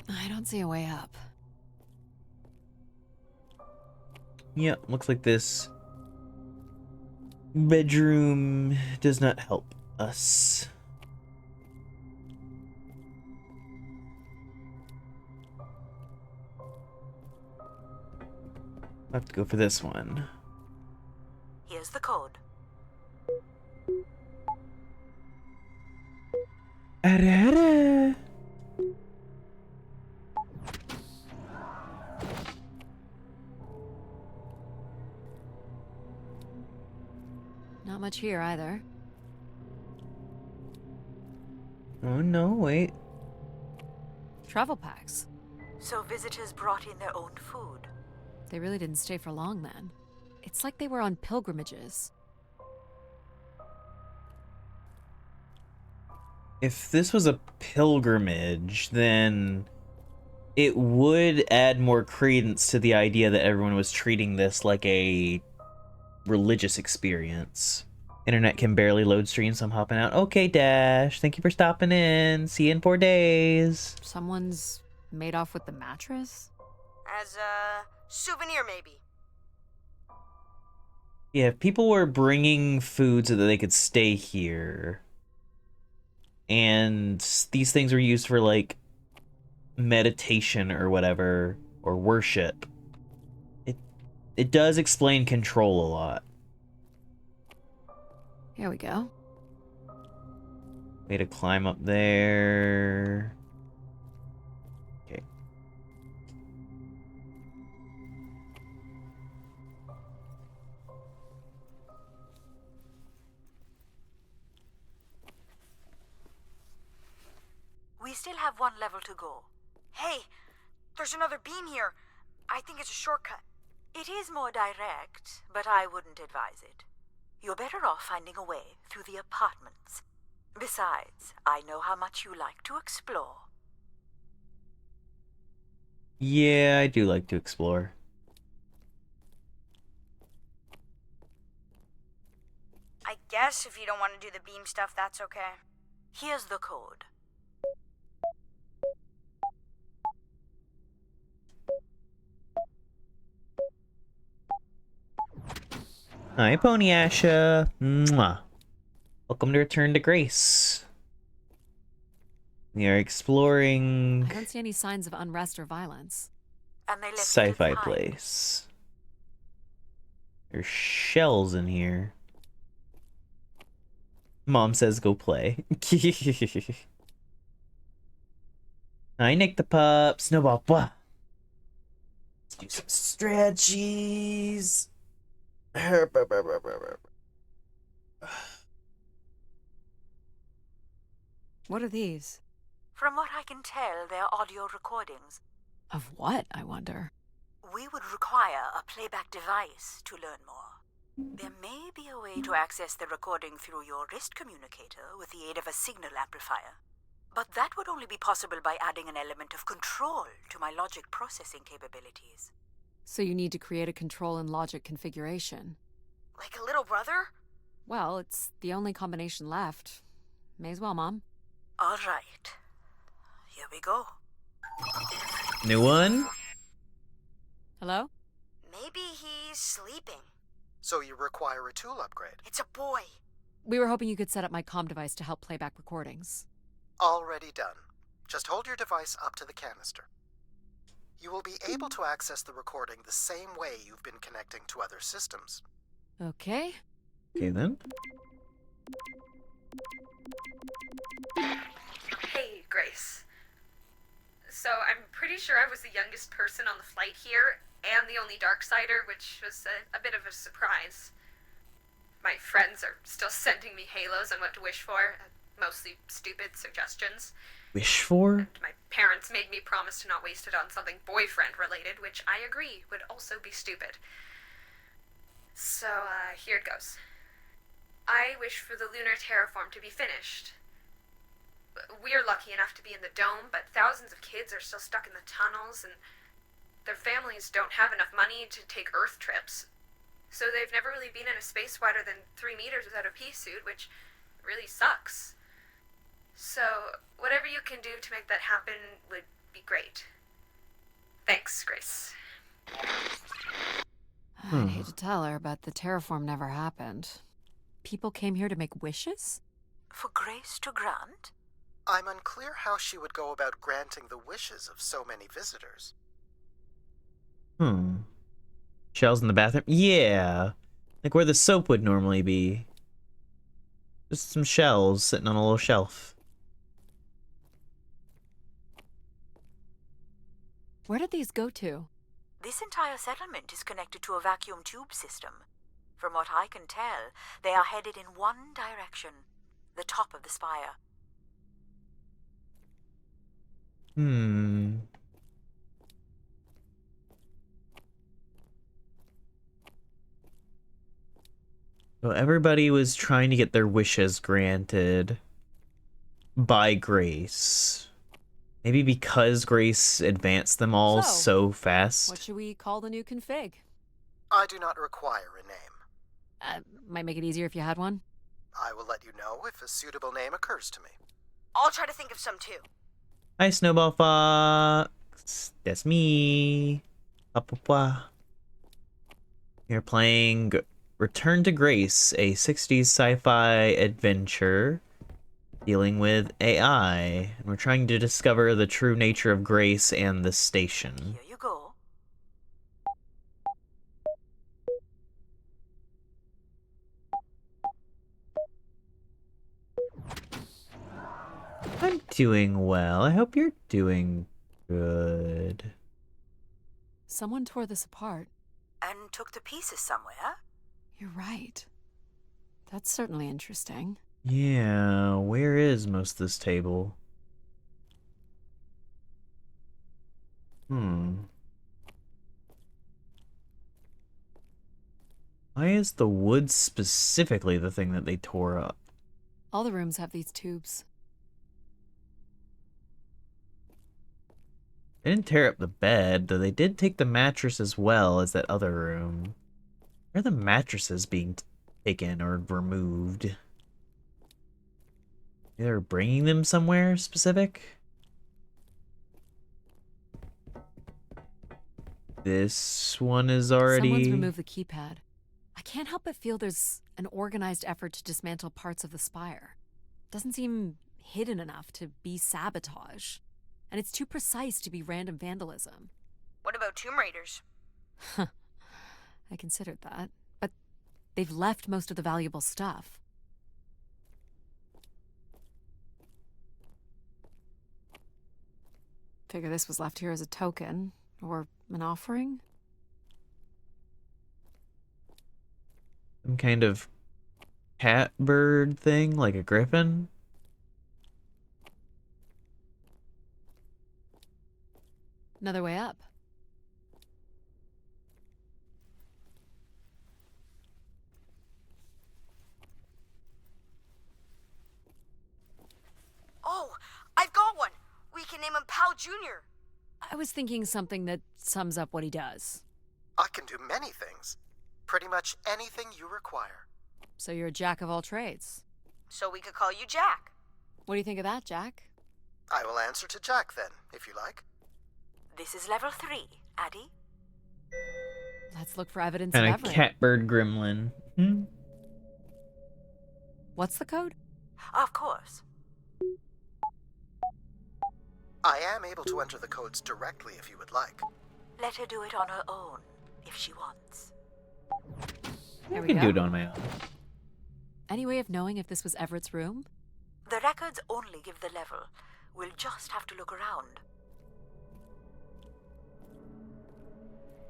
I don't see a way up. Yep, looks like this bedroom does not help us. I'll have to go for this one. Here's the code. Arara. Not much here either. Oh no, wait. Travel packs. So visitors brought in their own food. They really didn't stay for long then. It's like they were on pilgrimages. If this was a pilgrimage, then it would add more credence to the idea that everyone was treating this like a religious experience. Internet can barely load streams, so I'm hopping out. Okay, Dash, thank you for stopping in. See you in 4 days. Someone's made off with the mattress? As a souvenir, maybe. Yeah, if people were bringing food so that they could stay here, and these things were used for, like, meditation or whatever, or worship, it does explain control a lot. Here we go. Way to climb up there. Okay. We still have one level to go. Hey, there's another beam here. I think it's a shortcut. It is more direct, but I wouldn't advise it. You're better off finding a way through the apartments. Besides, I know how much you like to explore. Yeah, I do like to explore. I guess if you don't want to do the beam stuff, that's okay. Here's the code. Hi, Pony Asha. Mwah. Welcome to Return to Grace. We are exploring I don't see any signs of unrest or violence. And they left it sci-fi behind. place. There's shells in here. Mom says go play. Hi, Nick the pup. Snowball. Blah. Let's do some stretchies. What are these? From what I can tell, they're audio recordings. Of what, I wonder? We would require a playback device to learn more. There may be a way to access the recording through your wrist communicator with the aid of a signal amplifier. But that would only be possible by adding an element of control to my logic processing capabilities. So you need to create a control and logic configuration. Like a little brother? Well, it's the only combination left. May as well, Mom. All right. Here we go. New one? Hello? Maybe he's sleeping. So you require a tool upgrade. It's a boy. We were hoping you could set up my comm device to help playback recordings. Already done. Just hold your device up to the canister. You will be able to access the recording the same way you've been connecting to other systems. Okay. Okay then. Hey, Grace. So I'm pretty sure I was the youngest person on the flight here, and the only Darksider, which was a bit of a surprise. My friends are still sending me halos on what to wish for, mostly stupid suggestions. Wish for? And my parents made me promise to not waste it on something boyfriend-related, which I agree would also be stupid. So, here it goes. I wish for the lunar terraform to be finished. We're lucky enough to be in the dome, but thousands of kids are still stuck in the tunnels, and their families don't have enough money to take Earth trips. So they've never really been in a space wider than 3 meters without a pea suit, which really sucks. So, whatever you can do to make that happen would be great. Thanks, Grace. I'd hate to tell her, but the terraform never happened. People came here to make wishes? For Grace to grant? I'm unclear how she would go about granting the wishes of so many visitors. Shells in the bathroom? Yeah. Like where the soap would normally be. Just some shells sitting on a little shelf. Where did these go to? This entire settlement is connected to a vacuum tube system. From what I can tell, they are headed in one direction. The top of the spire. So everybody was trying to get their wishes granted by Grace. Maybe because Grace advanced them all so fast. What should we call the new config? I do not require a name. Might make it easier if you had one. I will let you know if a suitable name occurs to me. I'll try to think of some too. Hi, Snowball Fox. That's me. You're playing Return to Grace, a 60s sci-fi adventure dealing with AI. And we're trying to discover the true nature of Grace and the station. Here you go. I'm doing well. I hope you're doing good. Someone tore this apart. And took the pieces somewhere? You're right. That's certainly interesting. Yeah, where is most of this table? Why is the wood specifically the thing that they tore up? All the rooms have these tubes. They didn't tear up the bed, though they did take the mattress as well as that other room. Where are the mattresses being taken or removed? They're bringing them somewhere specific? This one is already... Someone's removed the keypad. I can't help but feel there's an organized effort to dismantle parts of the spire. Doesn't seem hidden enough to be sabotage. And it's too precise to be random vandalism. What about Tomb Raiders? I considered that, but they've left most of the valuable stuff. Figure this was left here as a token, or an offering? Some kind of cat bird thing, like a griffin? Another way up. Oh, I've got one. We can name him Pal Jr. I was thinking something that sums up what he does. I can do many things. Pretty much anything you require. So you're a jack of all trades. So we could call you Jack. What do you think of that, Jack? I will answer to Jack then, if you like. This is level 3, Addy. Let's look for evidence And of a everything. catbird gremlin. Hmm? What's the code? Of course. I am able to enter the codes directly if you would like. Let her do it on her own, if she wants. There I we can go. do it on my own. Any way of knowing if this was Everett's room? The records only give the level. We'll just have to look around.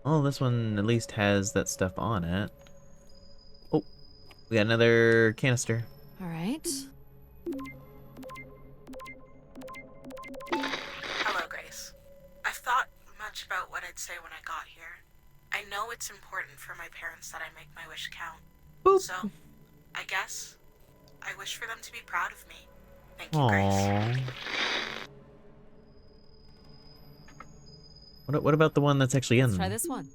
Oh, this one at least has that stuff on it. Oh, we got another canister. All right. Hello, Grace. I've thought much about what I'd say when I got here. I know it's important for my parents that I make my wish count. Boop. So, I guess I wish for them to be proud of me. Thank you, Grace. Aww. What about the one that's actually in Let's try them? this one.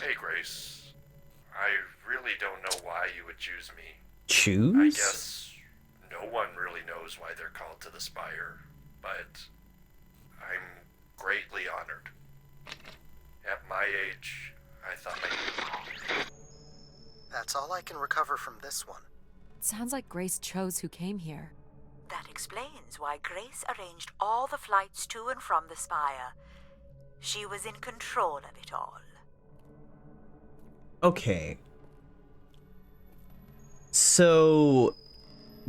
Hey, Grace. I really don't know why you would choose me. Choose? I guess no one really knows why they're called to the Spire, but I'm greatly honored. At my age, I thought That's all I can recover from this one. It sounds like Grace chose who came here. That explains why Grace arranged all the flights to and from the Spire. She was in control of it all. Okay. So,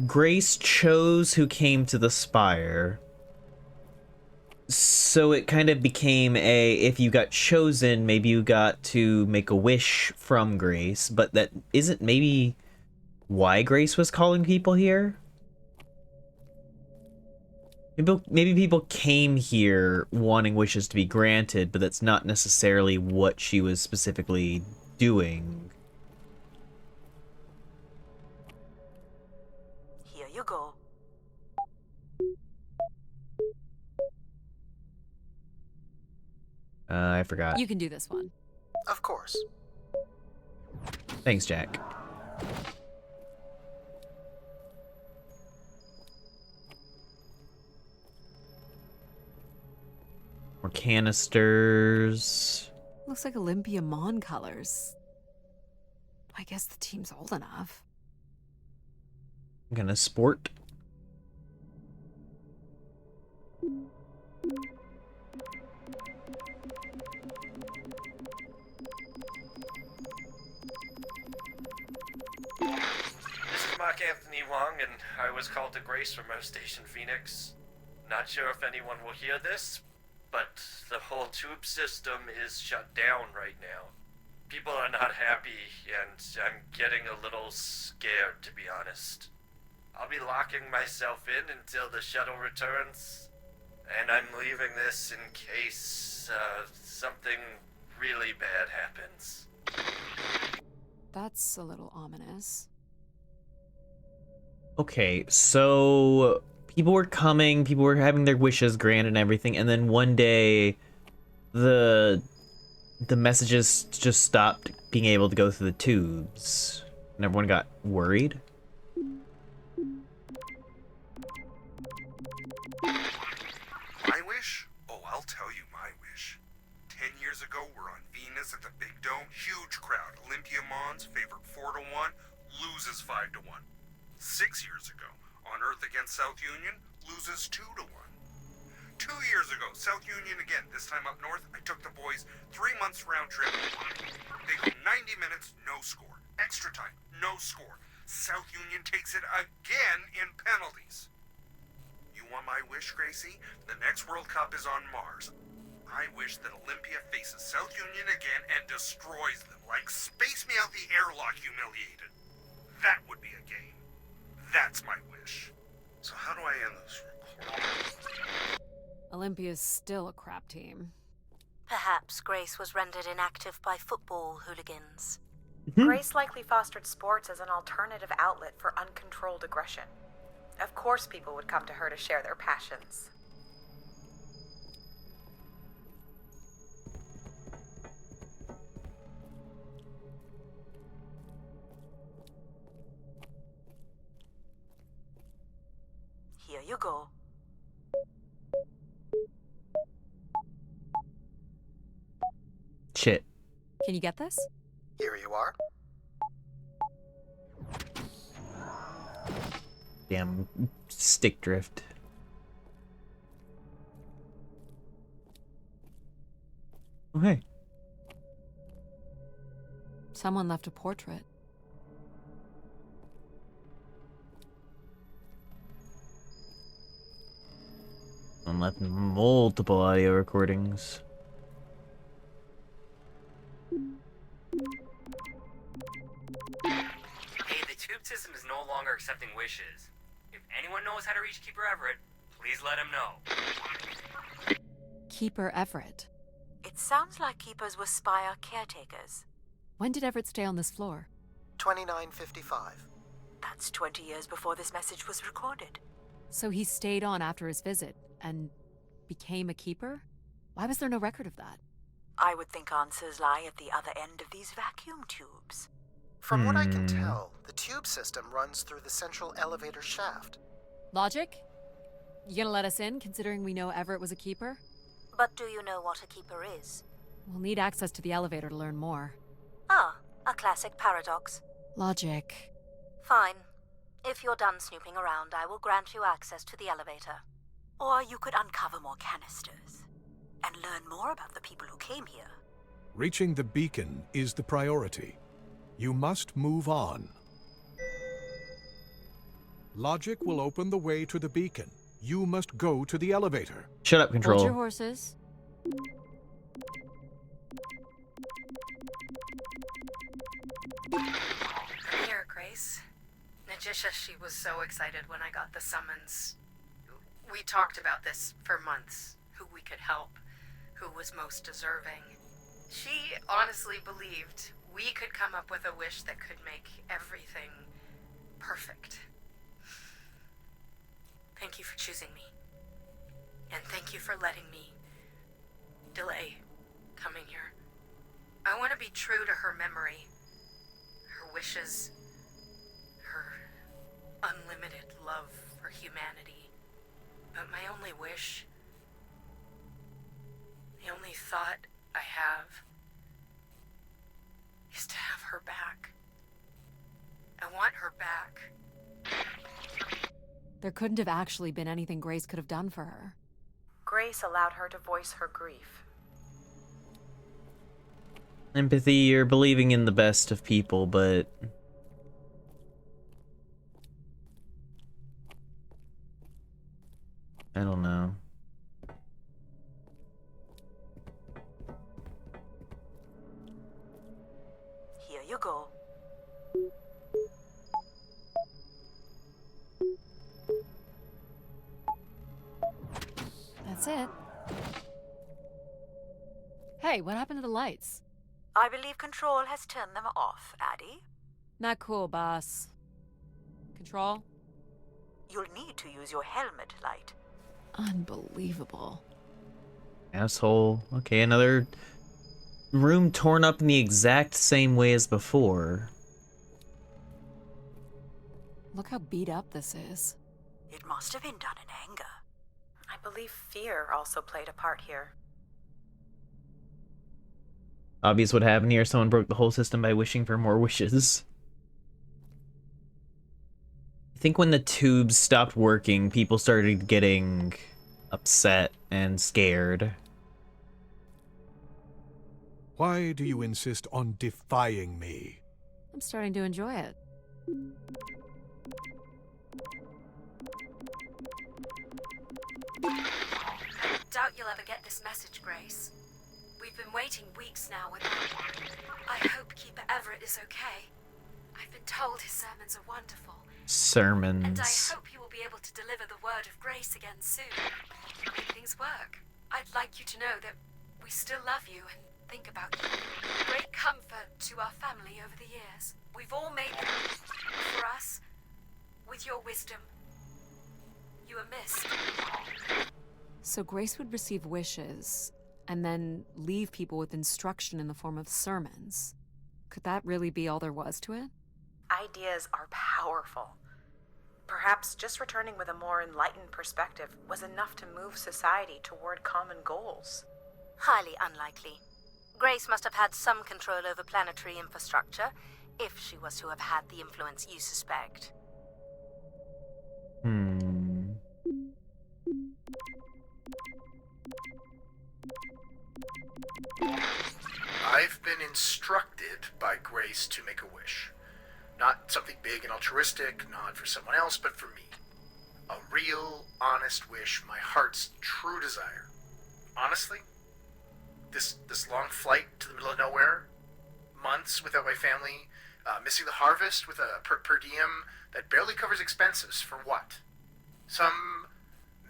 Grace chose who came to the Spire. So it kind of became if you got chosen, maybe you got to make a wish from Grace, but that isn't maybe why Grace was calling people here? Maybe people came here wanting wishes to be granted, but that's not necessarily what she was specifically doing. Here you go. I forgot. You can do this one. Of course. Thanks, Jack. More canisters. Looks like Olympia Mon colors. I guess the team's old enough. I'm gonna sport. This is Mark Anthony Wong, and I was called to Grace from our station Phoenix. Not sure if anyone will hear this, but the whole tube system is shut down right now. People are not happy, and I'm getting a little scared, to be honest. I'll be locking myself in until the shuttle returns, and I'm leaving this in case something really bad happens. That's a little ominous. Okay, so people were coming, people were having their wishes granted and everything, and then one day the messages just stopped being able to go through the tubes, and everyone got worried. My wish? Oh, I'll tell you my wish. 10 years ago, we're on Venus at the Big Dome. Huge crowd. Olympia Mons favored 4-1, loses 5-1. 6 years ago, on Earth against South Union, loses 2-1. 2 years ago, South Union again, this time up north, I took the boys 3 months round trip. They go 90 minutes, no score. Extra time, no score. South Union takes it again in penalties. You want my wish, Gracie? The next World Cup is on Mars. I wish that Olympia faces South Union again and destroys them, like Space Me Out the Airlock humiliated. That would be a game. That's my wish. So how do I end this recording? Olympia's still a crap team. Perhaps Grace was rendered inactive by football hooligans. Grace likely fostered sports as an alternative outlet for uncontrolled aggression. Of course people would come to her to share their passions. Here you go. Shit. Can you get this? Here you are. Damn stick drift. Oh, hey. Someone left a portrait. Someone left multiple audio recordings. Hey, the tube system is no longer accepting wishes. If anyone knows how to reach Keeper Everett, please let him know. Keeper Everett. It sounds like keepers were Spire caretakers. When did Everett stay on this floor? 2955. That's 20 years before this message was recorded. So he stayed on after his visit and became a keeper? Why was there no record of that? I would think answers lie at the other end of these vacuum tubes. From what I can tell, the tube system runs through the central elevator shaft. Logic? You gonna let us in, considering we know Everett was a keeper? But do you know what a keeper is? We'll need access to the elevator to learn more. Ah, a classic paradox. Logic. Fine. If you're done snooping around, I will grant you access to the elevator. Or you could uncover more canisters and learn more about the people who came here. Reaching the beacon is the priority. You must move on. Logic will open the way to the beacon. You must go to the elevator. Shut up, Control. Hold your horses. I'm here, Grace. Najisha, she was so excited when I got the summons. We talked about this for months. Who we could help, who was most deserving. She honestly believed we could come up with a wish that could make everything perfect. Thank you for choosing me. And thank you for letting me delay coming here. I want to be true to her memory, her wishes, her unlimited love for humanity. But my only wish, the only thought I have, is to have her back. I want her back. There couldn't have actually been anything Grace could have done for her. Grace allowed her to voice her grief. Empathy, you're believing in the best of people, but... I don't know. Here you go. That's it. Hey, what happened to the lights? I believe Control has turned them off, Addie. Not cool, boss. Control? You'll need to use your helmet light. Unbelievable. Asshole. Okay, another room torn up in the exact same way as before. Look how beat up this is. It must have been done in anger. I believe fear also played a part here. Obvious what happened here. Someone broke the whole system by wishing for more wishes. I think when the tubes stopped working, people started getting upset and scared. Why do you insist on defying me? I'm starting to enjoy it. Doubt you'll ever get this message, Grace. We've been waiting weeks now with I hope Keeper Everett is okay. I I've been told his sermons are wonderful. And I Sermons. hope he will be able to deliver the word of grace again soon. Make things work. I'd like you to know that we still love you and think about you. Great comfort to our family over the years. We've all made them for us. With your wisdom, you are missed. So Grace would receive wishes and then leave people with instruction in the form of sermons. Could that really be all there was to it? Ideas are powerful. Perhaps just returning with a more enlightened perspective was enough to move society toward common goals. Highly unlikely. Grace must have had some control over planetary infrastructure, if she was to have had the influence you suspect. I've been instructed by Grace to make a wish. Not something big and altruistic, not for someone else, but for me. A real, honest wish, my heart's true desire. Honestly, this long flight to the middle of nowhere, months without my family, missing the harvest with a per diem that barely covers expenses, for what? Some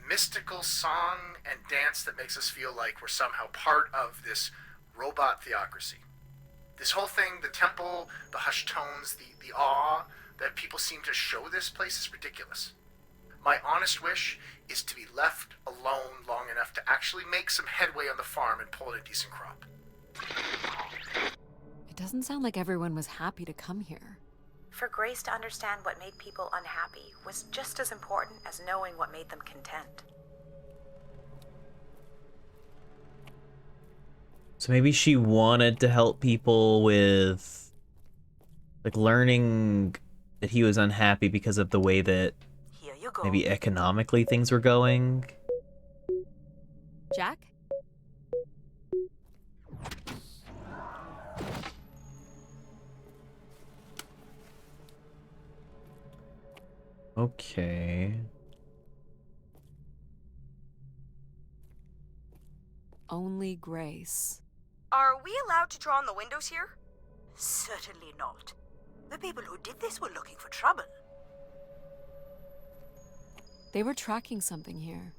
mystical song and dance that makes us feel like we're somehow part of this robot theocracy. This whole thing, the temple, the hushed tones, the awe that people seem to show this place is ridiculous. My honest wish is to be left alone long enough to actually make some headway on the farm and pull in a decent crop. It doesn't sound like everyone was happy to come here. For Grace to understand what made people unhappy was just as important as knowing what made them content. So maybe she wanted to help people with, like, learning that he was unhappy because of the way that Here you go. maybe economically things were going. Jack? Okay. Only Grace. Are we allowed to draw on the windows here? Certainly not. The people who did this were looking for trouble. They were tracking something here.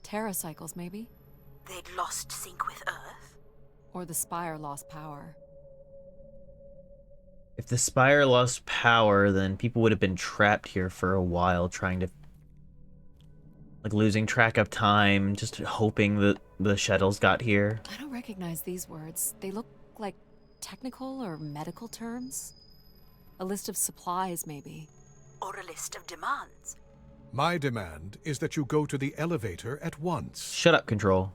Terracycles, maybe? They'd lost sync with Earth? Or the Spire lost power. If the Spire lost power, then people would have been trapped here for a while, trying to, like, losing track of time, just hoping that the shuttles got here. I don't recognize these words. They look like technical or medical terms. A list of supplies, maybe. Or a list of demands. My demand is that you go to the elevator at once. Shut up, Control.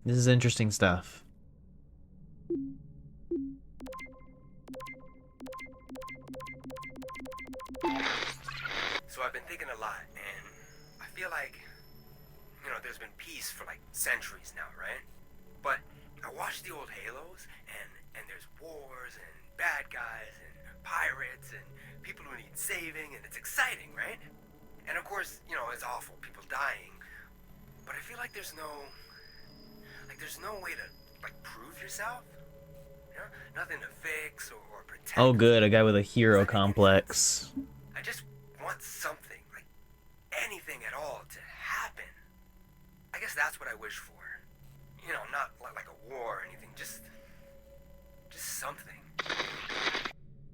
This is interesting stuff. So I've been thinking a lot, and I feel like, you know, there's been peace for like centuries now, right? But I watch the old Halos, and there's wars and bad guys and pirates and people who need saving, and it's exciting, right? And of course, you know, it's awful, people dying. But I feel like there's no way to, like, prove yourself. You know? Nothing to fix or protect. Oh good, a guy with a hero complex. I just want something, like anything at all, to happen. I guess that's what I wish for. You know, not like a war or anything, just something.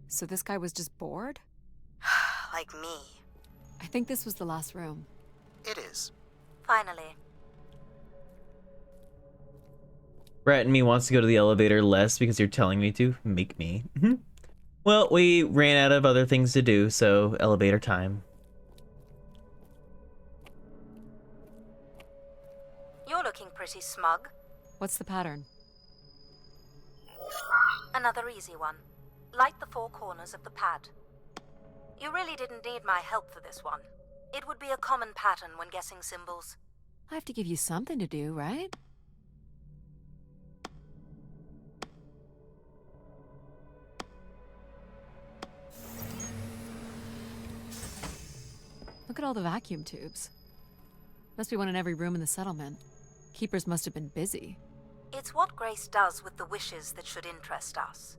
So this guy was just bored? Like me. I think this was the last room. It is. Finally. Brett and me wants to go to the elevator less because you're telling me to. Make me. Well, we ran out of other things to do, so elevator time. You're looking pretty smug. What's the pattern? Another easy one. Light the four corners of the pad. You really didn't need my help for this one. It would be a common pattern when guessing symbols. I have to give you something to do, right? Look at all the vacuum tubes. Must be one in every room in the settlement. Keepers must have been busy. It's what Grace does with the wishes that should interest us.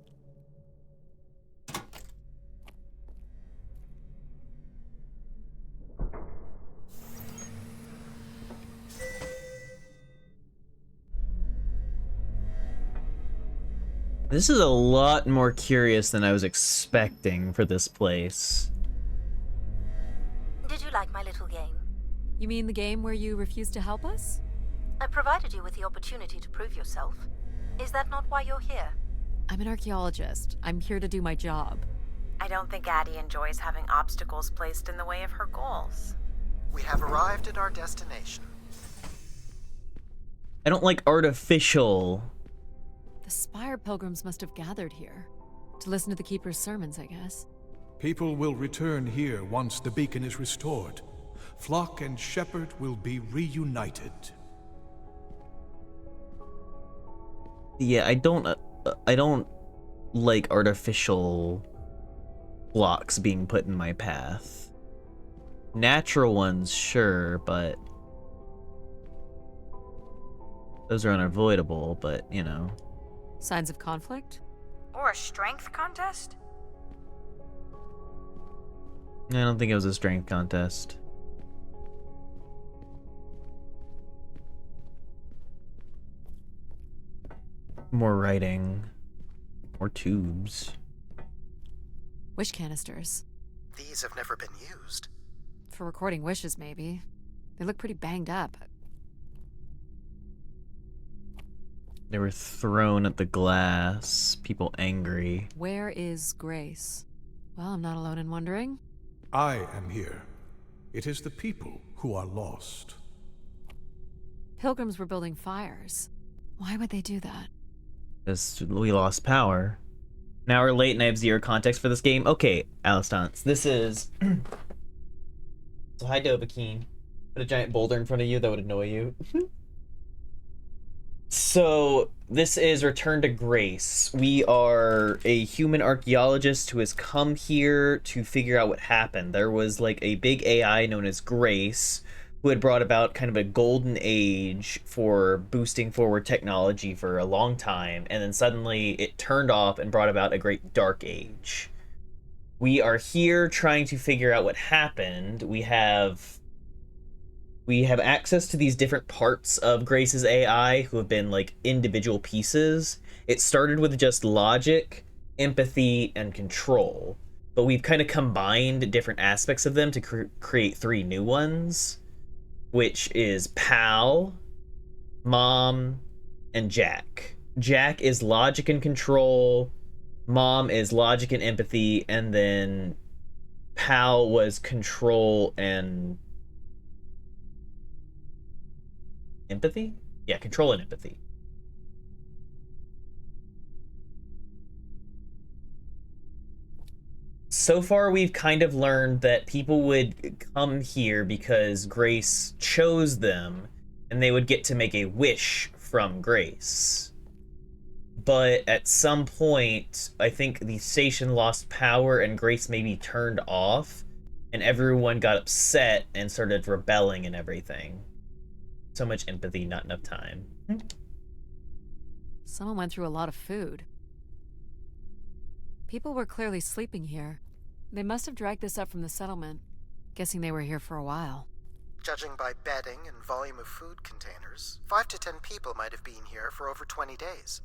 This is a lot more curious than I was expecting for this place. Did you like my little game? You mean the game where you refused to help us? I provided you with the opportunity to prove yourself. Is that not why you're here? I'm an archaeologist. I'm here to do my job. I don't think Addie enjoys having obstacles placed in the way of her goals. We have arrived at our destination. I don't like artificial. The Spire pilgrims must have gathered here. To listen to the Keeper's sermons, I guess. People will return here once the beacon is restored. Flock and shepherd will be reunited. Yeah, I don't like artificial blocks being put in my path. Natural ones, sure, but those are unavoidable, but, you know. Signs of conflict? Or a strength contest? I don't think it was a strength contest. More writing. More tubes. Wish canisters. These have never been used. For recording wishes, maybe. They look pretty banged up. They were thrown at the glass. People angry. Where is Grace? Well, I'm not alone in wondering. I am here. It is the people who are lost. Pilgrims were building fires. Why would they do that? Because we lost power. Now we're late and I have zero context for this game. Okay, Alistance, this is... So hi, Dovahkiin. Put a giant boulder in front of you that would annoy you. So, this is Return to Grace. We are a human archaeologist who has come here to figure out what happened. There was like a big AI known as Grace who had brought about kind of a golden age for boosting forward technology for a long time, and then suddenly it turned off and brought about a great dark age. We are here trying to figure out what happened. We have access to these different parts of Grace's AI who have been like individual pieces. It started with just logic, empathy, and control, but we've kind of combined different aspects of them to create three new ones, which is Pal, Mom, and Jack. Jack is logic and control, Mom is logic and empathy, and then Pal was control and empathy? Yeah, control and empathy. So far, we've kind of learned that people would come here because Grace chose them, and they would get to make a wish from Grace. But at some point, I think the station lost power and Grace maybe turned off, and everyone got upset and started rebelling and everything. So much empathy, not enough time. Someone went through a lot of food. People were clearly sleeping here. They must have dragged this up from the settlement. Guessing they were here for a while. Judging by bedding and volume of food containers, 5 to 10 people might have been here for over 20 days.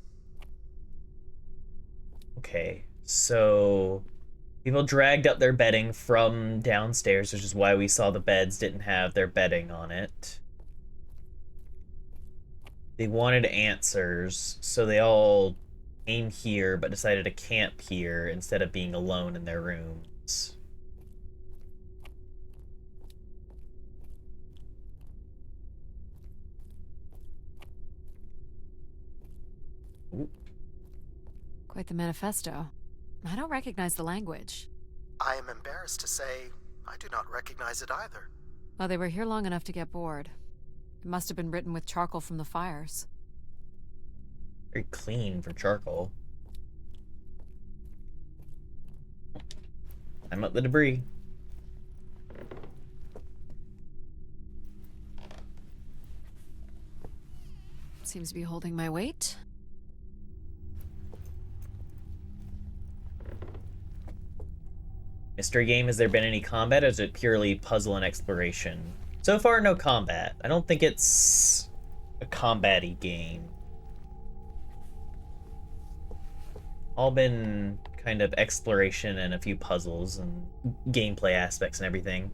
Okay, so people dragged up their bedding from downstairs, which is why we saw the beds didn't have their bedding on it. They wanted answers, so they all came here but decided to camp here instead of being alone in their rooms. Ooh. Quite the manifesto. I don't recognize the language. I am embarrassed to say I do not recognize it either. Well, they were here long enough to get bored. It must have been written with charcoal from the fires. Very clean for charcoal. I'm up the debris. Seems to be holding my weight. Mystery game, has there been any combat, or is it purely puzzle and exploration? So far, no combat. I don't think it's a combat-y game. All been kind of exploration and a few puzzles and gameplay aspects and everything.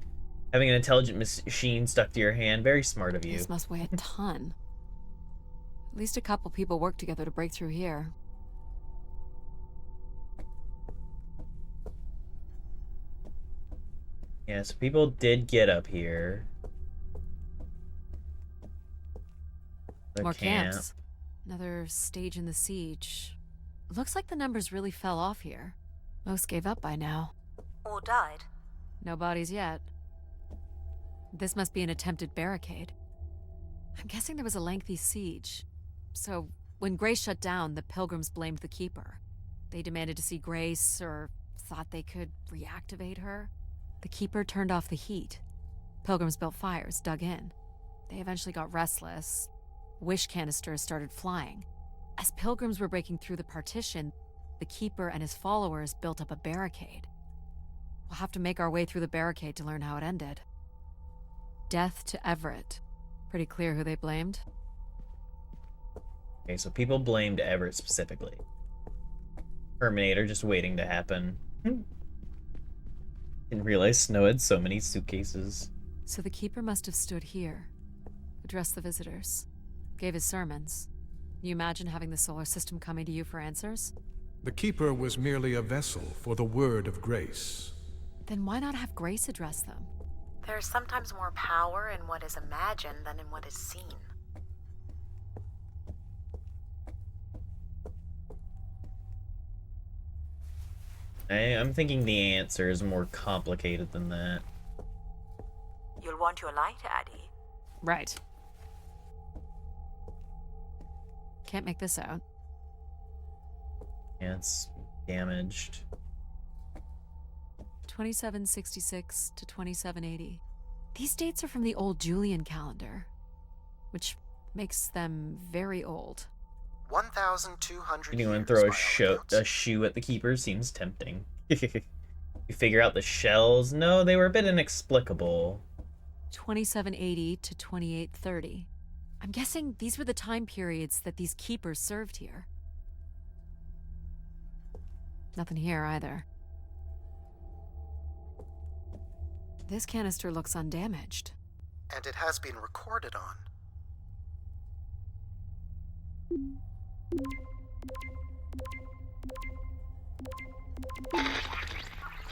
Having an intelligent machine stuck to your hand, very smart of you. This must weigh a ton. At least a couple people worked together to break through here. Yeah, so people did get up here. The More camp. camps. Another stage in the siege. Looks like the numbers really fell off here. Most gave up by now. Or died. No bodies yet. This must be an attempted barricade. I'm guessing there was a lengthy siege. So, when Grace shut down, the Pilgrims blamed the Keeper. They demanded to see Grace, or thought they could reactivate her. The Keeper turned off the heat. Pilgrims built fires, dug in. They eventually got restless. Wish canisters started flying. As Pilgrims were breaking through the partition, the Keeper and his followers built up a barricade. We'll have to make our way through the barricade to learn how it ended. Death to Everett. Pretty clear who they blamed. Okay, so people blamed Everett specifically. Terminator just waiting to happen. Didn't realize Snow had so many suitcases. So the Keeper must have stood here, addressed the visitors, gave his sermons. Can you imagine having the solar system coming to you for answers? The Keeper was merely a vessel for the word of grace. Then why not have Grace address them? There's sometimes more power in what is imagined than in what is seen. I'm thinking the answer is more complicated than that. You'll want your light, Addie. Right. Can't make this out. Yeah, it's damaged. 2766 to 2780. These dates are from the old Julian calendar, which makes them very old. 1,200 Anyone years throw by a shoe at the Keeper seems tempting. You figure out the shells? No, they were a bit inexplicable. 2780 to 2830. I'm guessing these were the time periods that these Keepers served here. Nothing here either. This canister looks undamaged. And it has been recorded on.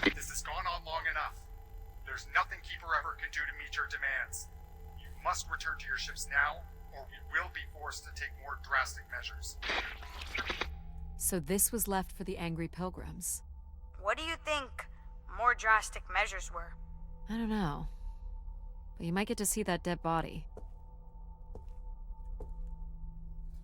This has gone on long enough. There's nothing Keeper Everett can do to meet your demands. You must return to your ships now, or we will be forced to take more drastic measures. So this was left for the angry Pilgrims. What do you think more drastic measures were? I don't know. But you might get to see that dead body.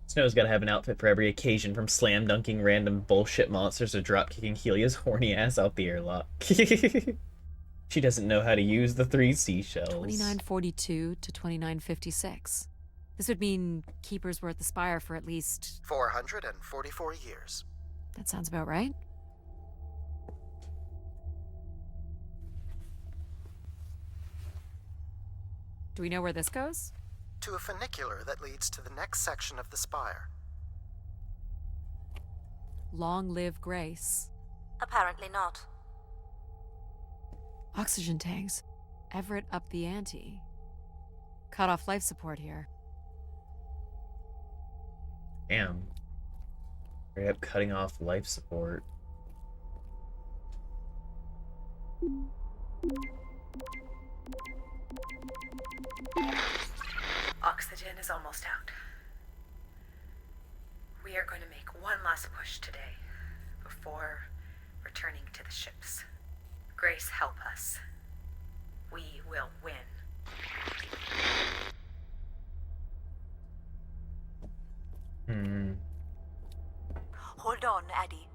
Snow's gotta have an outfit for every occasion, from slam dunking random bullshit monsters to drop kicking Helia's horny ass out the airlock. She doesn't know how to use the 3 seashells. 2942 to 2956. This would mean Keepers were at the Spire for at least 444 years. That sounds about right. Do we know where this goes? To a funicular that leads to the next section of the spire. Long live Grace. Apparently not. Oxygen tanks. Everett upped the ante. Cut off life support here. Damn. Straight up cutting off life support. Oxygen is almost out. We are going to make one last push today before returning to the ships. Grace, help us. We will win. Hold on, Addie.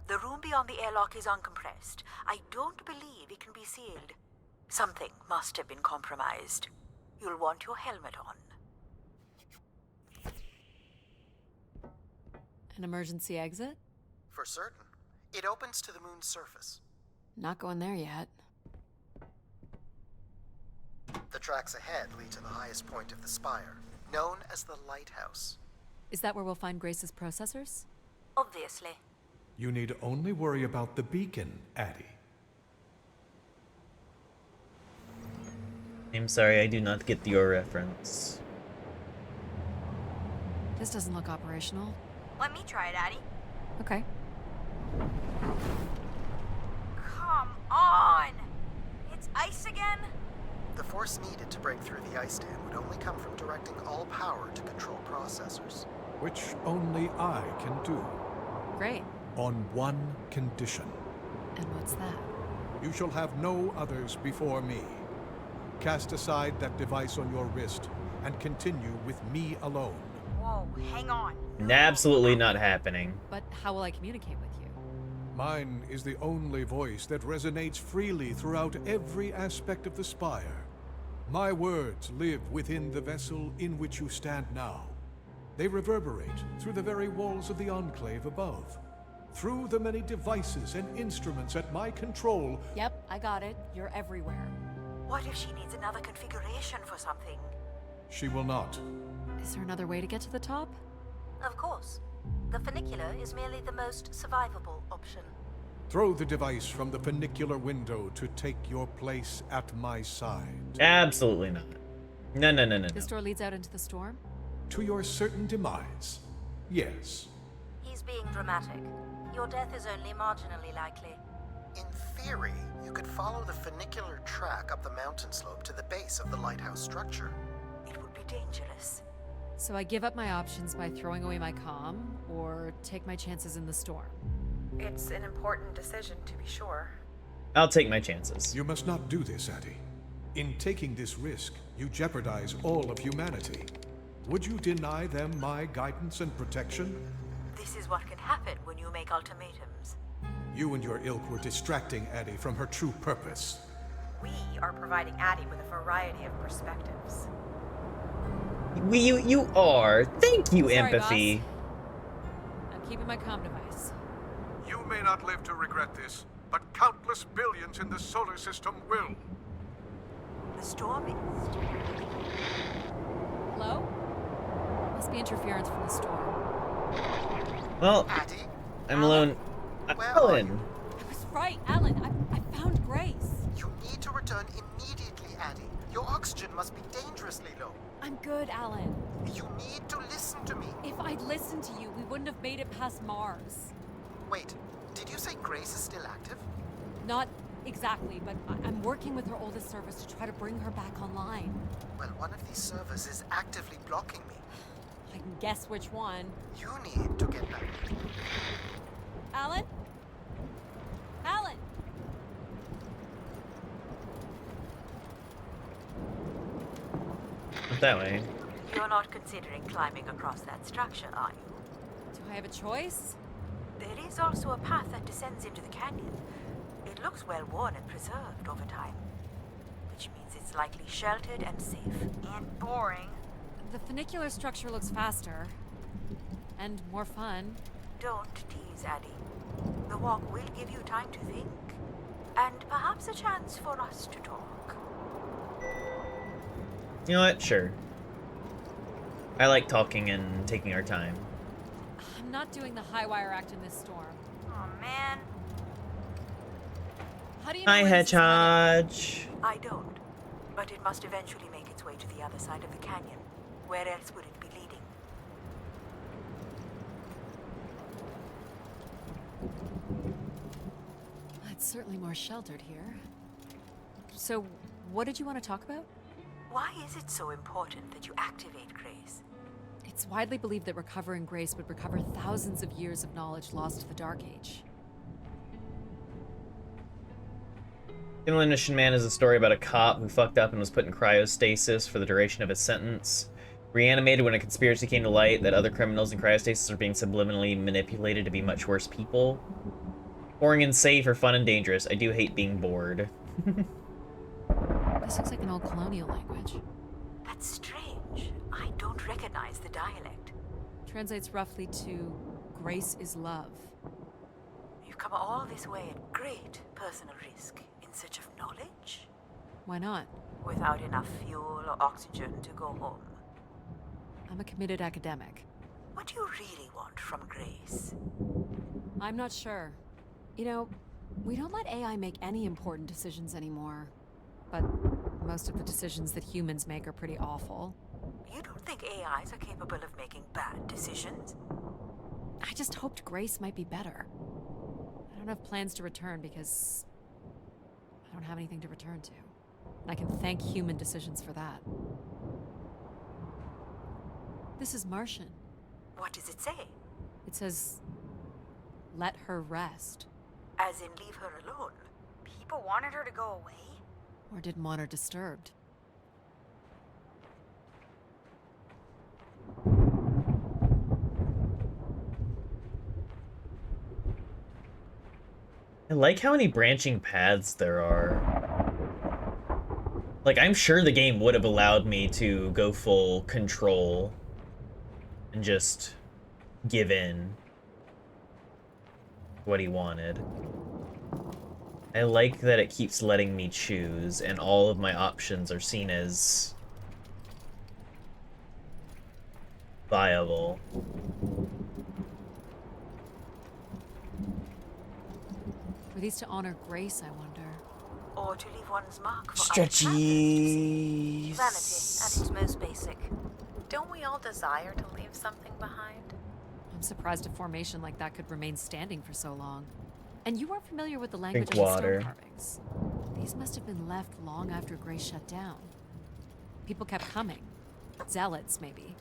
The room beyond the airlock is uncompressed. I don't believe it can be sealed. Something must have been compromised. You'll want your helmet on. An emergency exit? For certain. It opens to the moon's surface. Not going there yet. The tracks ahead lead to the highest point of the spire, known as the lighthouse. Is that where we'll find Grace's processors? Obviously. You need only worry about the beacon, Addie. I'm sorry, I do not get your reference. This doesn't look operational. Let me try it, Addie. Okay. Come on! It's ice again? The force needed to break through the ice dam would only come from directing all power to control processors. Which only I can do. Great. On one condition. And what's that? You shall have no others before me. Cast aside that device on your wrist and continue with me alone. Whoa, hang on. Absolutely not happening. But how will I communicate with you? Mine is the only voice that resonates freely throughout every aspect of the spire. My words live within the vessel in which you stand now. They reverberate through the very walls of the Enclave above. Through the many devices and instruments at my control. Yep, I got it. You're everywhere. What if she needs another configuration for something? She will not. Is there another way to get to the top? Of course. The funicular is merely the most survivable option. Throw the device from the funicular window to take your place at my side. Absolutely not. No, no, no, no, This no. door leads out into the storm? To your certain demise. Yes. He's being dramatic. Your death is only marginally likely. In theory, you could follow the funicular track up the mountain slope to the base of the lighthouse structure. It would be dangerous. So I give up my options by throwing away my comm, or take my chances in the storm? It's an important decision, to be sure. I'll take my chances. You must not do this, Addie. In taking this risk, you jeopardize all of humanity. Would you deny them my guidance and protection? This is what can happen when you make ultimatums. You and your ilk were distracting Addie from her true purpose. We are providing Addie with a variety of perspectives. You are. Thank you, Sorry, empathy. boss. I'm keeping my comm device. You may not live to regret this, but countless billions in the solar system will. The storm is... Hello? Must be interference from the storm. Well, Addie? I'm alone. Where are Alan. you? I was right, Alan. I found Grace. You need to return immediately, Addie. Your oxygen must be dangerously low. I'm good, Alan. You need to listen to me. If I'd listened to you, we wouldn't have made it past Mars. Wait, did you say Grace is still active? Not exactly, but I'm working with her oldest service to try to bring her back online. Well, one of these servers is actively blocking me. I can guess which one. You need to get back. Alan? Alan! Not that way. You're not considering climbing across that structure, are you? Do I have a choice? There is also a path that descends into the canyon. It looks well worn and preserved over time, which means it's likely sheltered and safe. And boring. The funicular structure looks faster. And more fun. Don't tease, Addie. The walk will give you time to think. And perhaps a chance for us to talk. You know what? Sure. I like talking and taking our time. I'm not doing the high wire act in this storm. Oh man. How do you know Hi, where this is headed? Hedgehog. I don't. But it must eventually make its way to the other side of the canyon. Where else would it be leading? It's certainly more sheltered here. So, what did you want to talk about? Why is it so important that you activate Grace? It's widely believed that recovering Grace would recover thousands of years of knowledge lost to the Dark Age. Demolition Man is a story about a cop who fucked up and was put in cryostasis for the duration of his sentence. Reanimated when a conspiracy came to light that other criminals in cryostasis are being subliminally manipulated to be much worse people. Boring and safe or fun and dangerous. I do hate being bored. This looks like an old colonial language. That's strange. I don't recognize the dialect. Translates roughly to Grace is love. You've come all this way at great personal risk in search of knowledge? Why not? Without enough fuel or oxygen to go home. I'm a committed academic. What do you really want from Grace? I'm not sure. You know, we don't let AI make any important decisions anymore. But most of the decisions that humans make are pretty awful. You don't think AIs are capable of making bad decisions? I just hoped Grace might be better. I don't have plans to return because I don't have anything to return to. And I can thank human decisions for that. This is Martian. What does it say? It says, let her rest. As in leave her alone? People wanted her to go away? Or didn't want her disturbed. I like how many branching paths there are. Like, I'm sure the game would have allowed me to go full control and just give in what he wanted. I like that it keeps letting me choose, and all of my options are seen as viable. Were these to honor Grace, I wonder? Or to leave one's mark for Stretchies. Vanity at its most basic. Don't we all desire to leave something behind? I'm surprised a formation like that could remain standing for so long. And you weren't familiar with the language of water. the stone carvings. These must have been left long after Grace shut down. People kept coming. Zealots, maybe.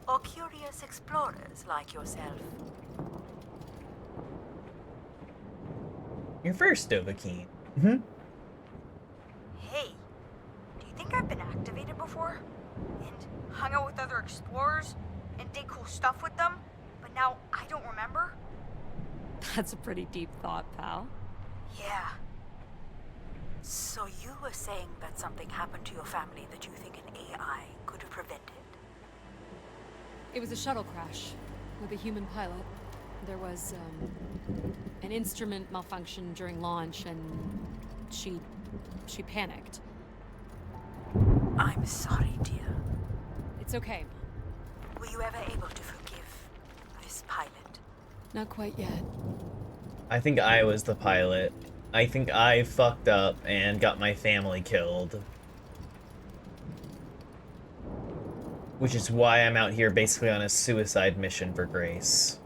Or curious explorers like yourself. You're first, Dovahkiin. Hey, do you think I've been activated before? And hung out with other explorers? And did cool stuff with them? But now I don't remember? That's a pretty deep thought, pal. Yeah. So you were saying that something happened to your family that you think an AI could have prevented? It was a shuttle crash with a human pilot. There was an instrument malfunction during launch, and she panicked. I'm sorry, dear. It's okay. Were you ever able to forgive this pilot? Not quite yet. I think I was the pilot. I think I fucked up and got my family killed. Which is why I'm out here basically on a suicide mission for Grace.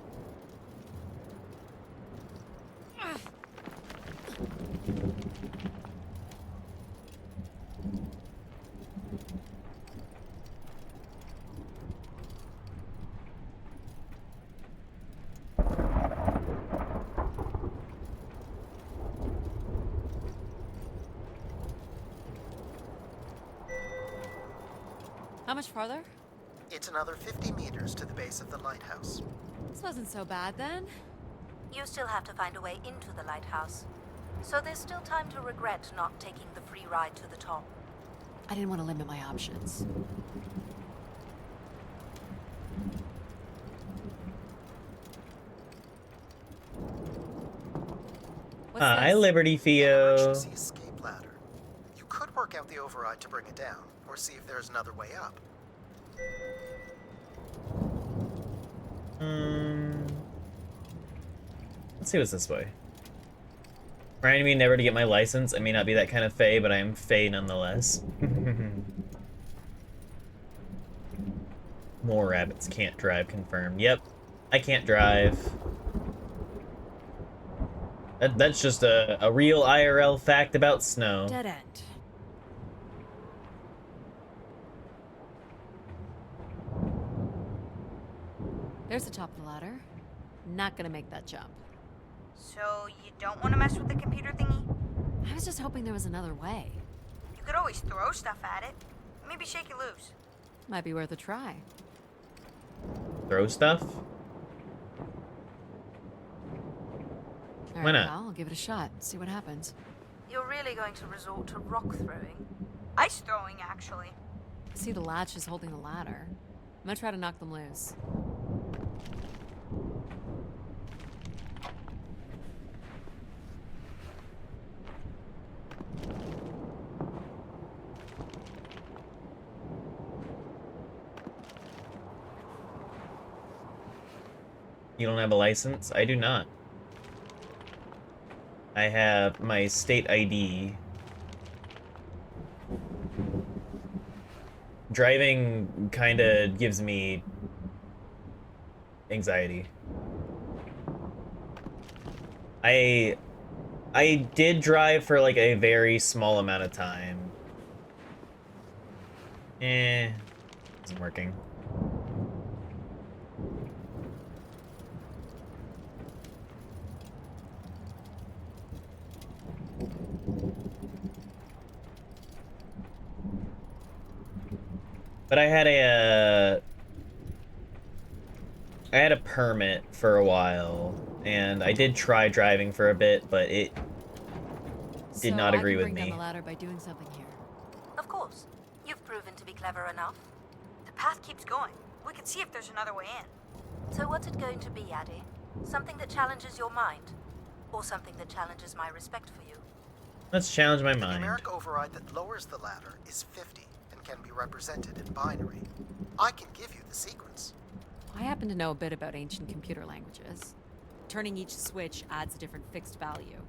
How much farther? It's another 50 meters to the base of the lighthouse. This wasn't so bad then. You still have to find a way into the lighthouse. So there's still time to regret not taking the free ride to the top. I didn't want to limit my options. Hi, Liberty An Theo. emergency escape ladder. You could work out the override to bring it down, or see if there's another way up. Let's see what's this way. Reminding me never to get my license. I may not be that kind of fae, but I am fae nonetheless. More rabbits can't drive confirmed. Yep, I can't drive. That's just a real IRL fact about snow. Dead end. There's the top of the ladder. Not gonna make that jump. So you don't want to mess with the computer thingy? I was just hoping there was another way. You could always throw stuff at it. Maybe shake it loose. Might be worth a try. Throw stuff? All Why right, not? well, I'll give it a shot. See what happens. You're really going to resort to rock throwing? Ice throwing, actually. I see the latch is holding the ladder. I'm gonna try to knock them loose. You don't have a license? I do not. I have my state ID. Driving kinda gives me anxiety. I did drive for like a very small amount of time. Isn't working. But I had a permit for a while, and I did try driving for a bit, but it did not agree with me. I can bring down the ladder by doing something here. Of course. You've proven to be clever enough. The path keeps going. We can see if there's another way in. So what's it going to be, Addie? Something that challenges your mind? Or something that challenges my respect for you? Let's challenge my The mind. numeric override that lowers the ladder is 50 and can be represented in binary. I can give you the sequence. I happen to know a bit about ancient computer languages. Turning each switch adds a different fixed value,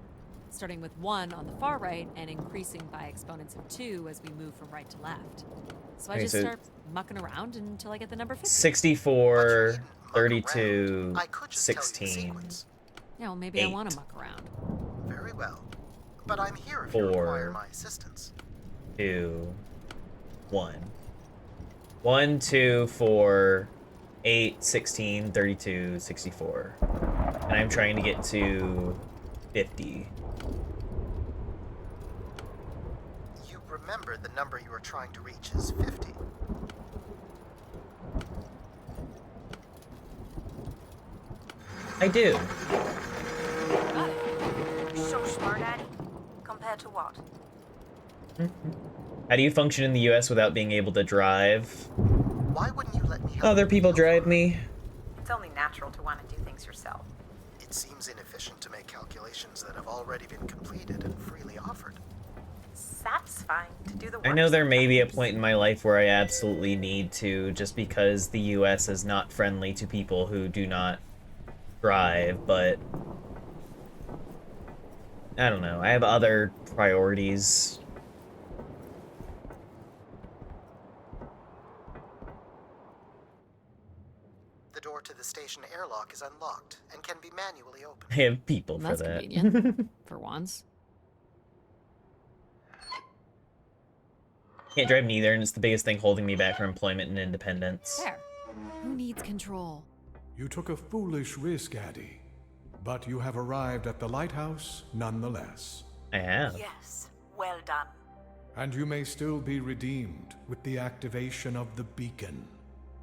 starting with 1 on the far right and increasing by exponents of 2 as we move from right to left. So I just start mucking around until I get the number 50. 64, 32, 16. Yeah, well, maybe 8. I want to muck around. Very well. But I'm here if you require my assistance. 2, 1. 1, 2, 4, 8, 16, 32, 64. And I'm trying to get to 50. You remember the number you are trying to reach is 50. I do. You're so smart, Addie. Compared to what? How do you function in the US without being able to drive? Why wouldn't you let me help? Other people drive me. It's only natural to want to do things yourself. It seems inefficient to make calculations that have already been completed and freely offered. Satisfying to do the work. I know there may be a point in my life where I absolutely need to, just because the US is not friendly to people who do not drive, but I don't know. I have other priorities. The door to the station airlock is unlocked and can be manually opened. I have people for That's that. convenient. For once. Can't drive neither, and it's the biggest thing holding me back from employment and independence. There. Who needs control? You took a foolish risk, Addie, but you have arrived at the lighthouse nonetheless. I have. Yes, well done. And you may still be redeemed with the activation of the beacon.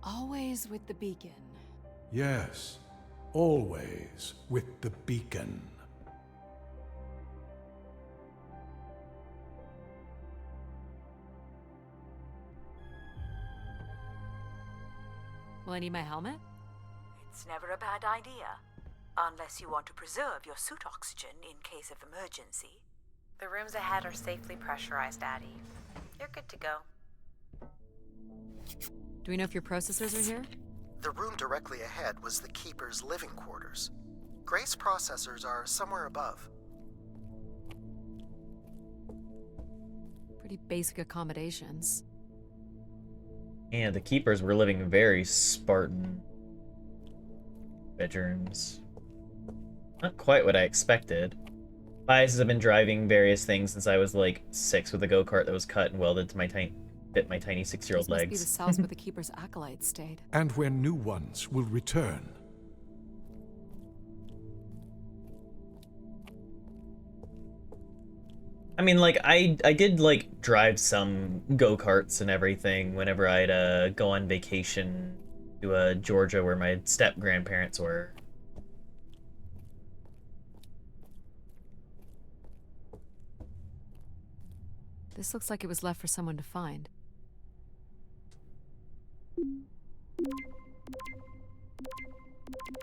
Always with the beacon. Yes, always with the beacon. Will I need my helmet? It's never a bad idea. Unless you want to preserve your suit oxygen in case of emergency. The rooms ahead are safely pressurized, Addie. You're good to go. Do we know if your processors are here? The room directly ahead was the Keeper's living quarters. Grace processors are somewhere above. Pretty basic accommodations. Yeah, the Keepers were living very Spartan bedrooms. Not quite what I expected. Biases have been driving various things since I was like 6 with a go-kart that was cut and welded to my tiny 6-year-old This must be legs. the cells where the Keeper's acolytes stayed. And where new ones will return. I mean, like, I did, like, drive some go-karts and everything whenever I'd go on vacation to Georgia where my step-grandparents were. This looks like it was left for someone to find.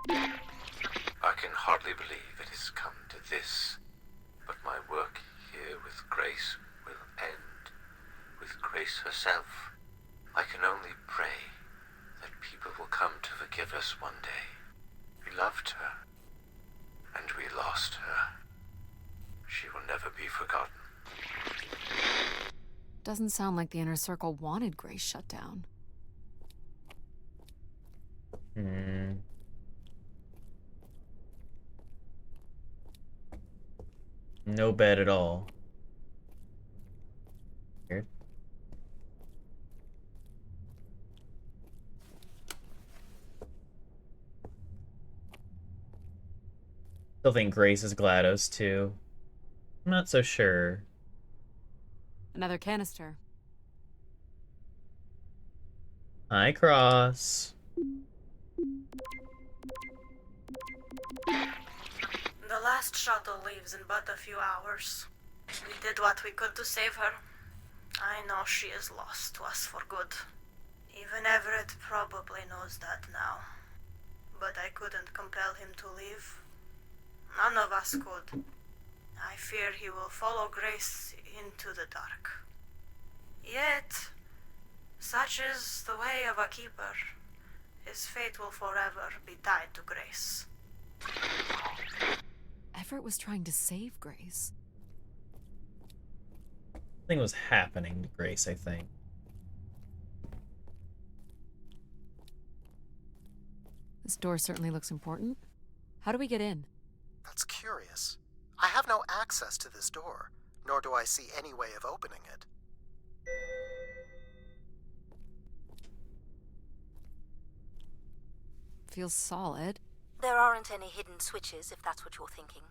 I can hardly believe it has come to this, but my work here with Grace will end with Grace herself. I can only pray that people will come to forgive us one day. We loved Doesn't sound like the inner circle wanted Grace shut down. No bed at all. Weird. Still think Grace is GLaDOS too. I'm not so sure. Another canister. Hi, Cross. The last shuttle leaves in but a few hours. We did what we could to save her. I know she is lost to us for good. Even Everett probably knows that now. But I couldn't compel him to leave. None of us could. I fear he will follow Grace into the dark. Yet, such is the way of a keeper. His fate will forever be tied to Grace. Everett was trying to save Grace. Something was happening to Grace, I think. This door certainly looks important. How do we get in? That's curious. I have no access to this door, nor do I see any way of opening it. Feels solid. There aren't any hidden switches, if that's what you're thinking.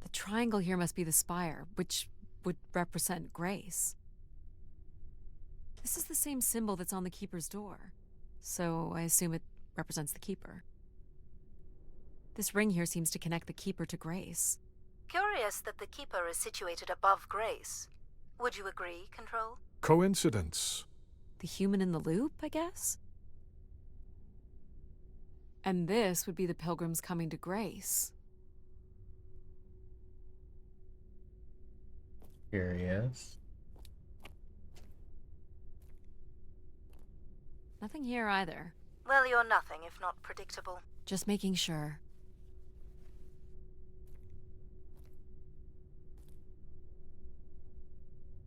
The triangle here must be the spire, which would represent Grace. This is the same symbol that's on the Keeper's door, so I assume it represents the Keeper. This ring here seems to connect the Keeper to Grace. Curious that the Keeper is situated above Grace. Would you agree, Control? Coincidence. The human in the loop, I guess? And this would be the pilgrims coming to Grace. Curious. Nothing here either. Well, you're nothing if not predictable. Just making sure.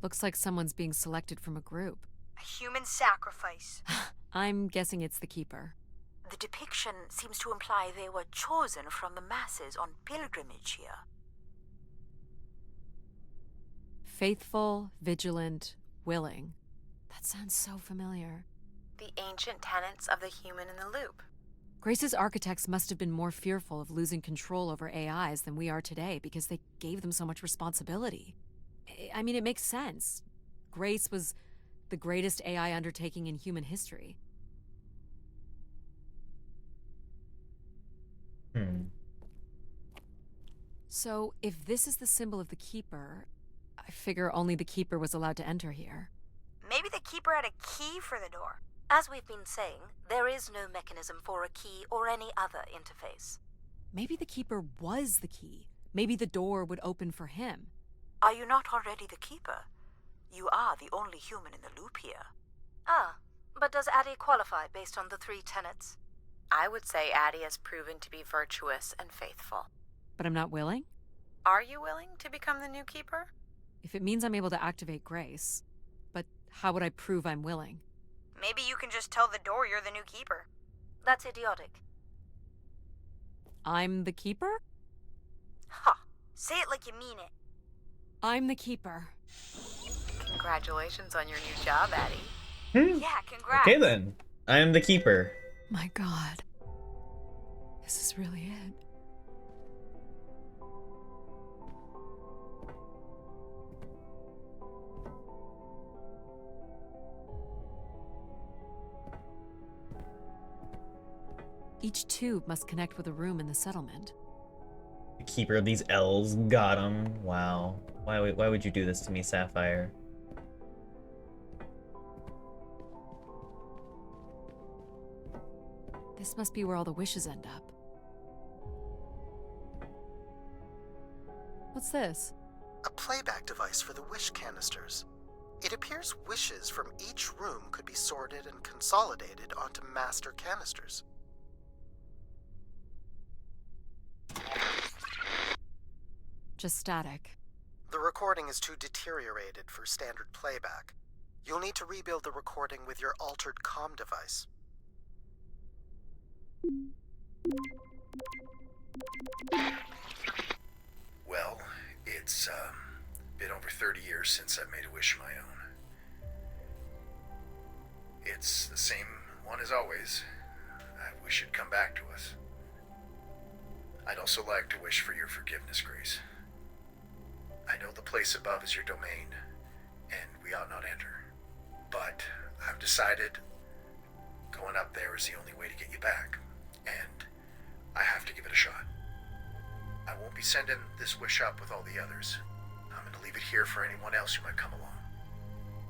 Looks like someone's being selected from a group. A human sacrifice. I'm guessing it's the Keeper. The depiction seems to imply they were chosen from the masses on pilgrimage here. Faithful, vigilant, willing. That sounds so familiar. The ancient tenets of the human in the loop. Grace's architects must have been more fearful of losing control over AIs than we are today because they gave them so much responsibility. I mean, it makes sense. Grace was the greatest AI undertaking in human history. So, if this is the symbol of the Keeper, I figure only the Keeper was allowed to enter here. Maybe the Keeper had a key for the door. As we've been saying, there is no mechanism for a key or any other interface. Maybe the Keeper was the key. Maybe the door would open for him. Are you not already the Keeper? You are the only human in the loop here. Ah, but does Addie qualify based on the 3 tenets? I would say Addie has proven to be virtuous and faithful. But I'm not willing? Are you willing to become the new Keeper? If it means I'm able to activate Grace. But how would I prove I'm willing? Maybe you can just tell the door you're the new Keeper. That's idiotic. I'm the Keeper? Ha! Say it like you mean it. I'm the Keeper. Congratulations on your new job, Addie. Yeah, congrats. Okay then. I am the Keeper. My God. This is really it. Each tube must connect with a room in the settlement. The Keeper of these L's got him. Wow. Why would you do this to me, Sapphire? This must be where all the wishes end up. What's this? A playback device for the wish canisters. It appears wishes from each room could be sorted and consolidated onto master canisters. just static. The recording is too deteriorated for standard playback. You'll need to rebuild the recording with your altered comm device. Well, it's been over 30 years since I've made a wish of my own. It's the same one as always. I wish it'd come back to us. I'd also like to wish for your forgiveness, Grace. I know the place above is your domain, and we ought not enter. But I've decided going up there is the only way to get you back, and I have to give it a shot. I won't be sending this wish up with all the others. I'm going to leave it here for anyone else who might come along.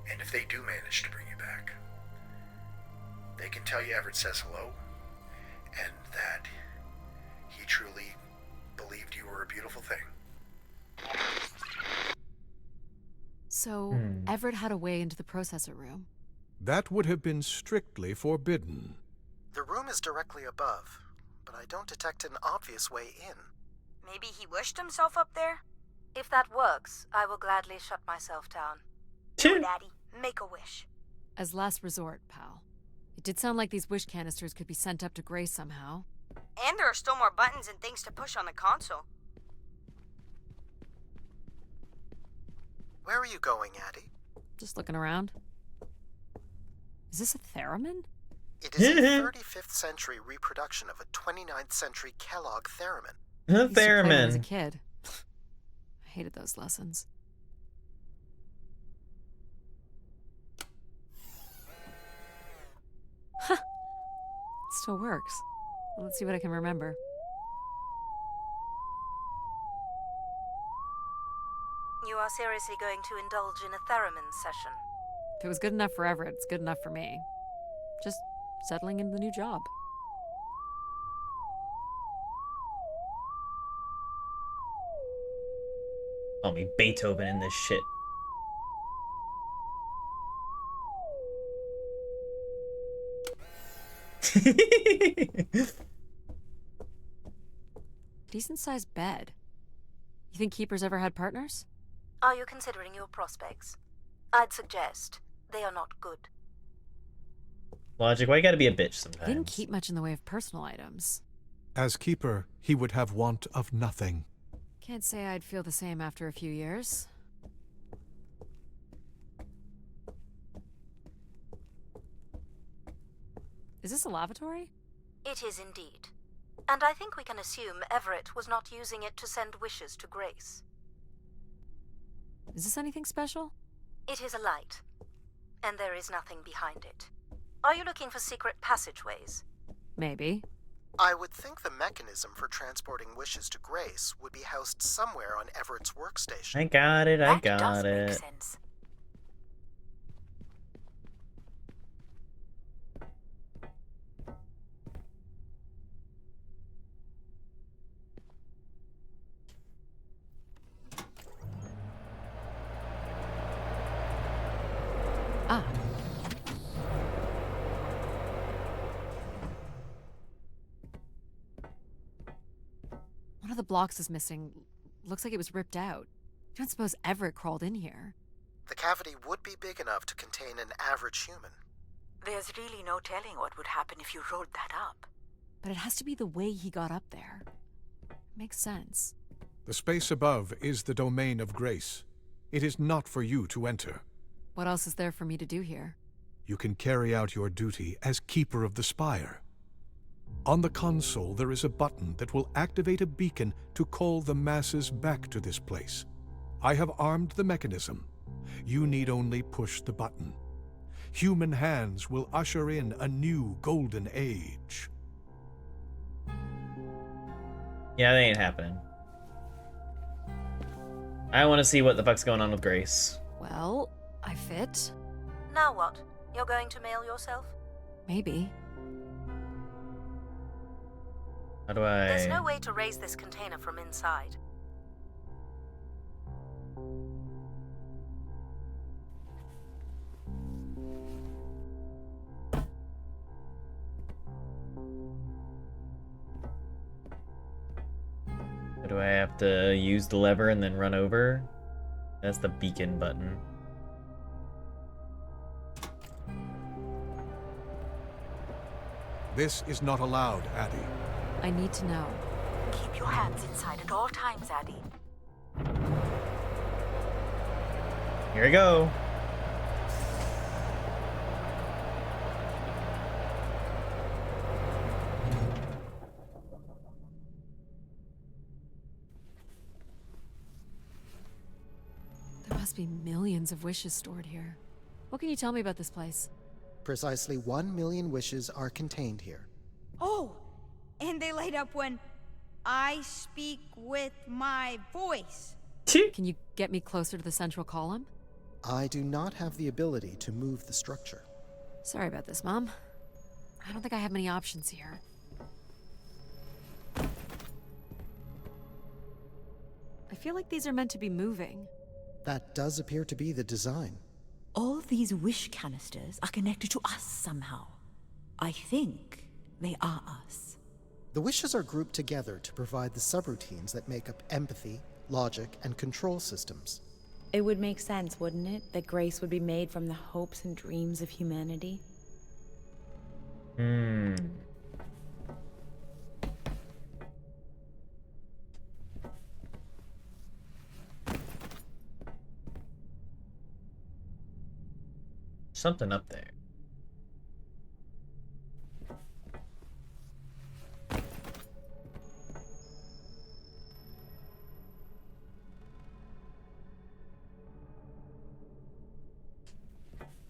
And if they do manage to bring you back, they can tell you Everett says hello, and that he truly believed you were a beautiful thing. So, Everett had a way into the processor room. That would have been strictly forbidden. The room is directly above, but I don't detect an obvious way in. Maybe he wished himself up there? If that works, I will gladly shut myself down. Do it, Daddy. Make a wish. As last resort, pal. It did sound like these wish canisters could be sent up to Grace somehow. And there are still more buttons and things to push on the console. Where are you going, Addie? Just looking around. Is this a theremin? It is a 35th century reproduction of a 29th century Kellogg theremin. A I used to play one as a theremin. kid. I hated those lessons. Huh. It still works. Let's see what I can remember. You are seriously going to indulge in a theremin session? If it was good enough for Everett, it's good enough for me. Just settling into the new job. Call me Beethoven in this shit. Decent sized bed. You think Keeper's ever had partners? Are you considering your prospects? I'd suggest they are not good. Logic, why you gotta be a bitch He didn't sometimes? keep much in the way of personal items. As keeper, he would have want of nothing. Can't say I'd feel the same after a few years. Is this a lavatory? It is indeed. And I think we can assume Everett was not using it to send wishes to Grace. Is this anything special? It is a light, and there is nothing behind it. Are you looking for secret passageways? Maybe. I would think the mechanism for transporting wishes to Grace would be housed somewhere on Everett's workstation. I got it, I That does got make it. sense. Ah. One of the blocks is missing. Looks like it was ripped out. I don't suppose Everett crawled in here. The cavity would be big enough to contain an average human. There's really no telling what would happen if you rolled that up. But it has to be the way he got up there. Makes sense. The space above is the domain of Grace. It is not for you to enter. What else is there for me to do here? You can carry out your duty as Keeper of the Spire. On the console, there is a button that will activate a beacon to call the masses back to this place. I have armed the mechanism. You need only push the button. Human hands will usher in a new golden age. Yeah, that ain't happening. I want to see what the fuck's going on with Grace. Well, I fit. Now what? You're going to mail yourself? Maybe. How do I... There's no way to raise this container from inside. How do Do I have to use the lever and then run over? That's the beacon button. This is not allowed, Addie. I need to know. Keep your hands inside at all times, Addie. Here we go. There must be millions of wishes stored here. What can you tell me about this place? Precisely 1 million wishes are contained here. Oh, and they light up when I speak with my voice. Can you get me closer to the central column? I do not have the ability to move the structure. Sorry about this, Mom. I don't think I have many options here. I feel like these are meant to be moving. That does appear to be the design. All these wish canisters are connected to us somehow. I think they are us. The wishes are grouped together to provide the subroutines that make up empathy, logic, and control systems. It would make sense, wouldn't it, that grace would be made from the hopes and dreams of humanity? Something up there.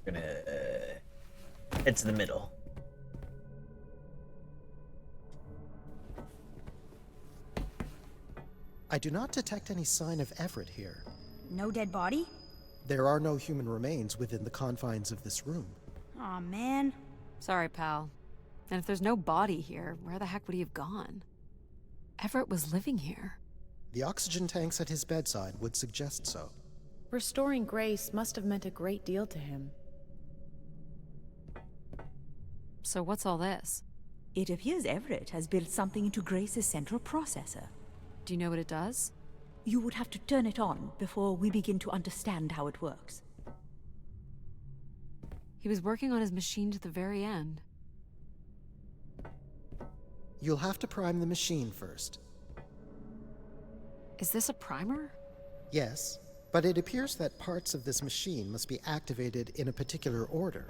Gonna head to the middle. I do not detect any sign of Everett here. No dead body? There are no human remains within the confines of this room. Aw, man. Sorry, pal. And if there's no body here, where the heck would he have gone? Everett was living here. The oxygen tanks at his bedside would suggest so. Restoring grace must have meant a great deal to him. So what's all this? It appears Everett has built something into Grace's central processor. Do you know what it does? You would have to turn it on before we begin to understand how it works. He was working on his machine to the very end. You'll have to prime the machine first. Is this a primer? Yes, but it appears that parts of this machine must be activated in a particular order.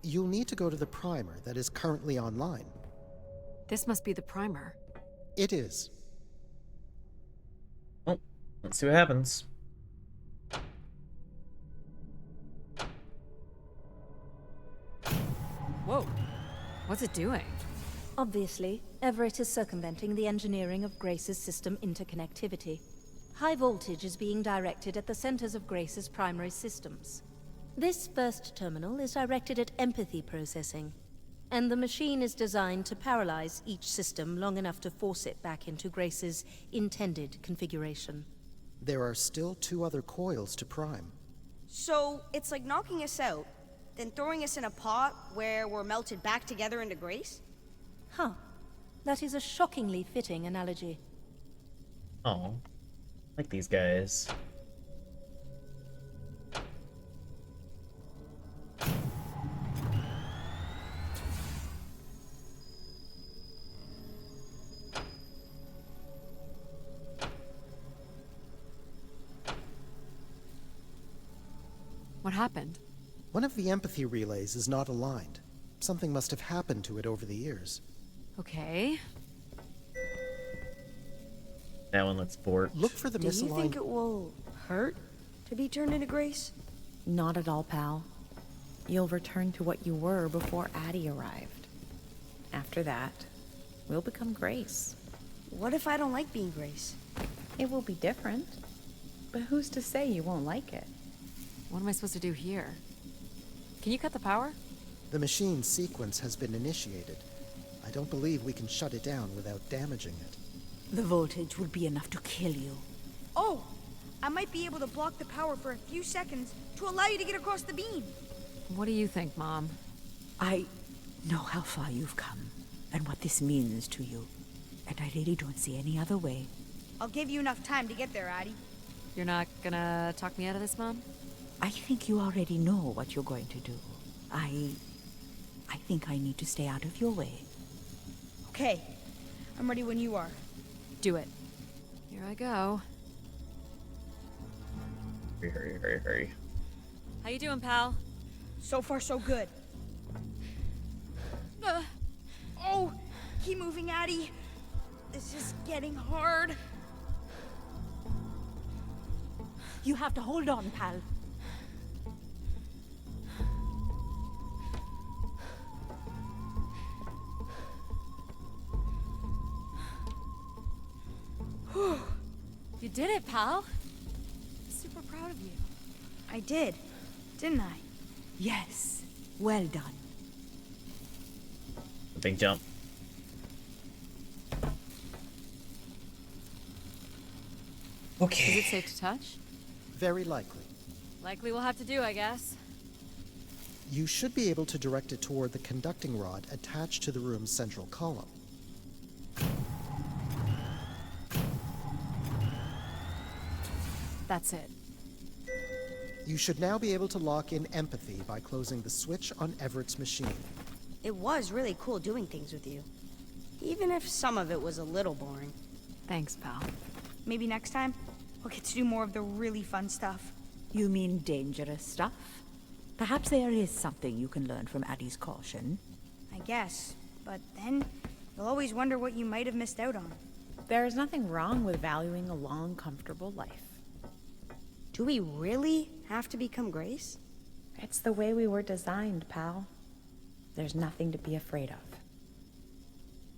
You'll need to go to the primer that is currently online. This must be the primer. It is. Oh, let's see what happens. Whoa. What's it doing? Obviously, Everett is circumventing the engineering of Grace's system interconnectivity. High voltage is being directed at the centers of Grace's primary systems. This first terminal is directed at empathy processing, and the machine is designed to paralyze each system long enough to force it back into Grace's intended configuration. There are still 2 other coils to prime. So, it's like knocking us out, then throwing us in a pot where we're melted back together into Grace? Huh. That is a shockingly fitting analogy. Oh, like these guys. What happened? One of the empathy relays is not aligned. Something must have happened to it over the years. Okay. That one looks bored. Look for the Do you misaligned... think it will hurt to be turned into Grace? Not at all, pal. You'll return to what you were before Addie arrived. After that, we'll become Grace. What if I don't like being Grace? It will be different. But who's to say you won't like it? What am I supposed to do here? Can you cut the power? The machine's sequence has been initiated. I don't believe we can shut it down without damaging it. The voltage will be enough to kill you. Oh! I might be able to block the power for a few seconds to allow you to get across the beam. What do you think, Mom? I know how far you've come, and what this means to you. And I really don't see any other way. I'll give you enough time to get there, Addie. You're not gonna talk me out of this, Mom? I think you already know what you're going to do. I think I need to stay out of your way. Okay. I'm ready when you are. Do it. Here I go. Hurry. How you doing, pal? So far, so good. Oh! Keep moving, Addie. This is getting hard. You have to hold on, pal. You did it, pal. I'm super proud of you. I did, didn't I? Yes. Well done. Big jump. Okay. Is it safe to touch? Very likely. Likely we'll have to do, I guess. You should be able to direct it toward the conducting rod attached to the room's central column. That's it. You should now be able to lock in empathy by closing the switch on Everett's machine. It was really cool doing things with you. Even if some of it was a little boring. Thanks, pal. Maybe next time, we'll get to do more of the really fun stuff. You mean dangerous stuff? Perhaps there is something you can learn from Addie's caution. I guess. But then, you'll always wonder what you might have missed out on. There is nothing wrong with valuing a long, comfortable life. Do we really have to become Grace? It's the way we were designed, pal. There's nothing to be afraid of.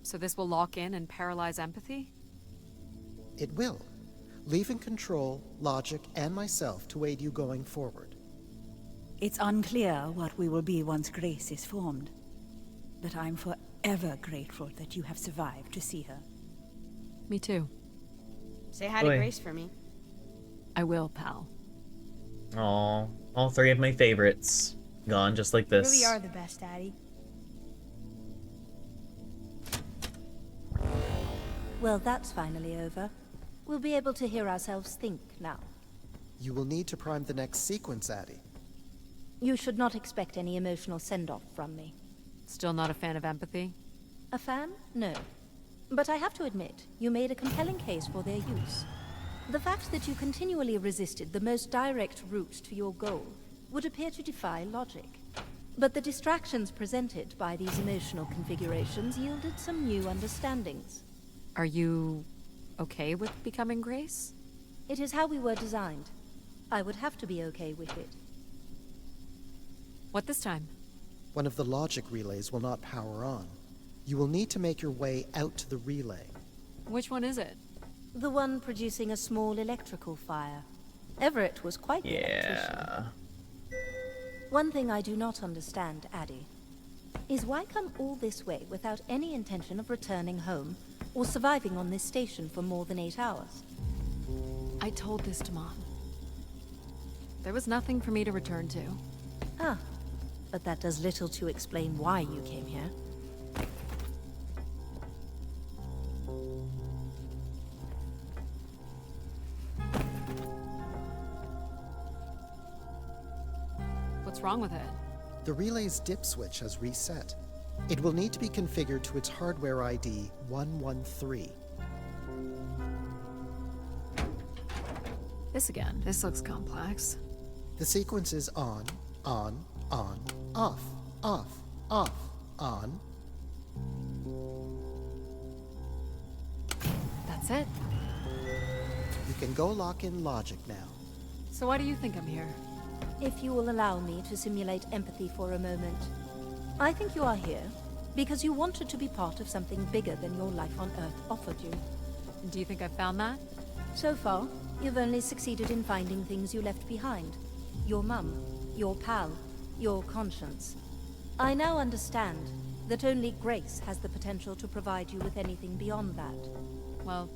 So this will lock in and paralyze empathy? It will, leaving control, logic, and myself to aid you going forward. It's unclear what we will be once Grace is formed. But I'm forever grateful that you have survived to see her. Me too. Say hi to Grace for me. I will, pal. Aw, all three of my favorites. Gone just like this. You really are the best, Daddy. Well, that's finally over. We'll be able to hear ourselves think now. You will need to prime the next sequence, Addie. You should not expect any emotional send-off from me. Still not a fan of empathy? A fan? No. But I have to admit, you made a compelling case for their use. The fact that you continually resisted the most direct route to your goal would appear to defy logic. But the distractions presented by these emotional configurations yielded some new understandings. Are you okay with becoming Grace? It is how we were designed. I would have to be okay with it. What this time? One of the logic relays will not power on. You will need to make your way out to the relay. Which one is it? The one producing a small electrical fire. Everett was quite the electrician. One thing I do not understand, Addie, is why come all this way without any intention of returning home or surviving on this station for more than 8 hours? I told this to Mom. There was nothing for me to return to. Ah, but that does little to explain why you came here. What's wrong with it? The relay's dip switch has reset. It will need to be configured to its hardware ID 113. This again. This looks complex. The sequence is on, off, on. That's it. You can go lock in logic now. So why do you think I'm here? If you will allow me to simulate empathy for a moment. I think you are here because you wanted to be part of something bigger than your life on Earth offered you. Do you think I've found that? So far, you've only succeeded in finding things you left behind. Your mum, your pal, your conscience. I now understand that only Grace has the potential to provide you with anything beyond that. Well,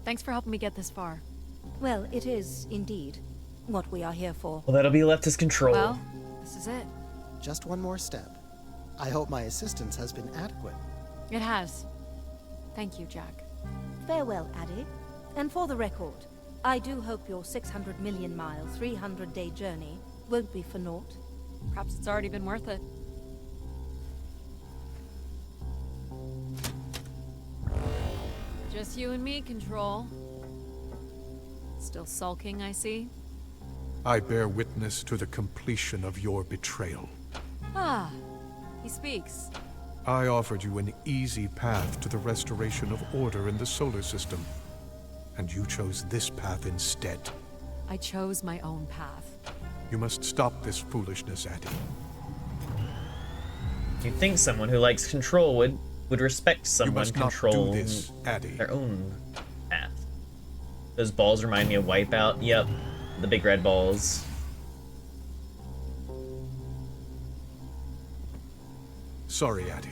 thanks for helping me get this far. Well, it is, indeed, what we are here for. Well, that'll be left as control. Well, this is it. Just one more step. I hope my assistance has been adequate. It has. Thank you, Jack. Farewell, Addie. And for the record, I do hope your 600 million mile, 300-day journey won't be for naught. Perhaps it's already been worth it. Just you and me, Control. Still sulking, I see. I bear witness to the completion of your betrayal. Ah, he speaks. I offered you an easy path to the restoration of order in the solar system, and you chose this path instead. I chose my own path. You must stop this foolishness, Addie. You'd think someone who likes control would respect someone controlling their own path. Those balls remind me of Wipeout. Yep, the big red balls. Sorry, Addie.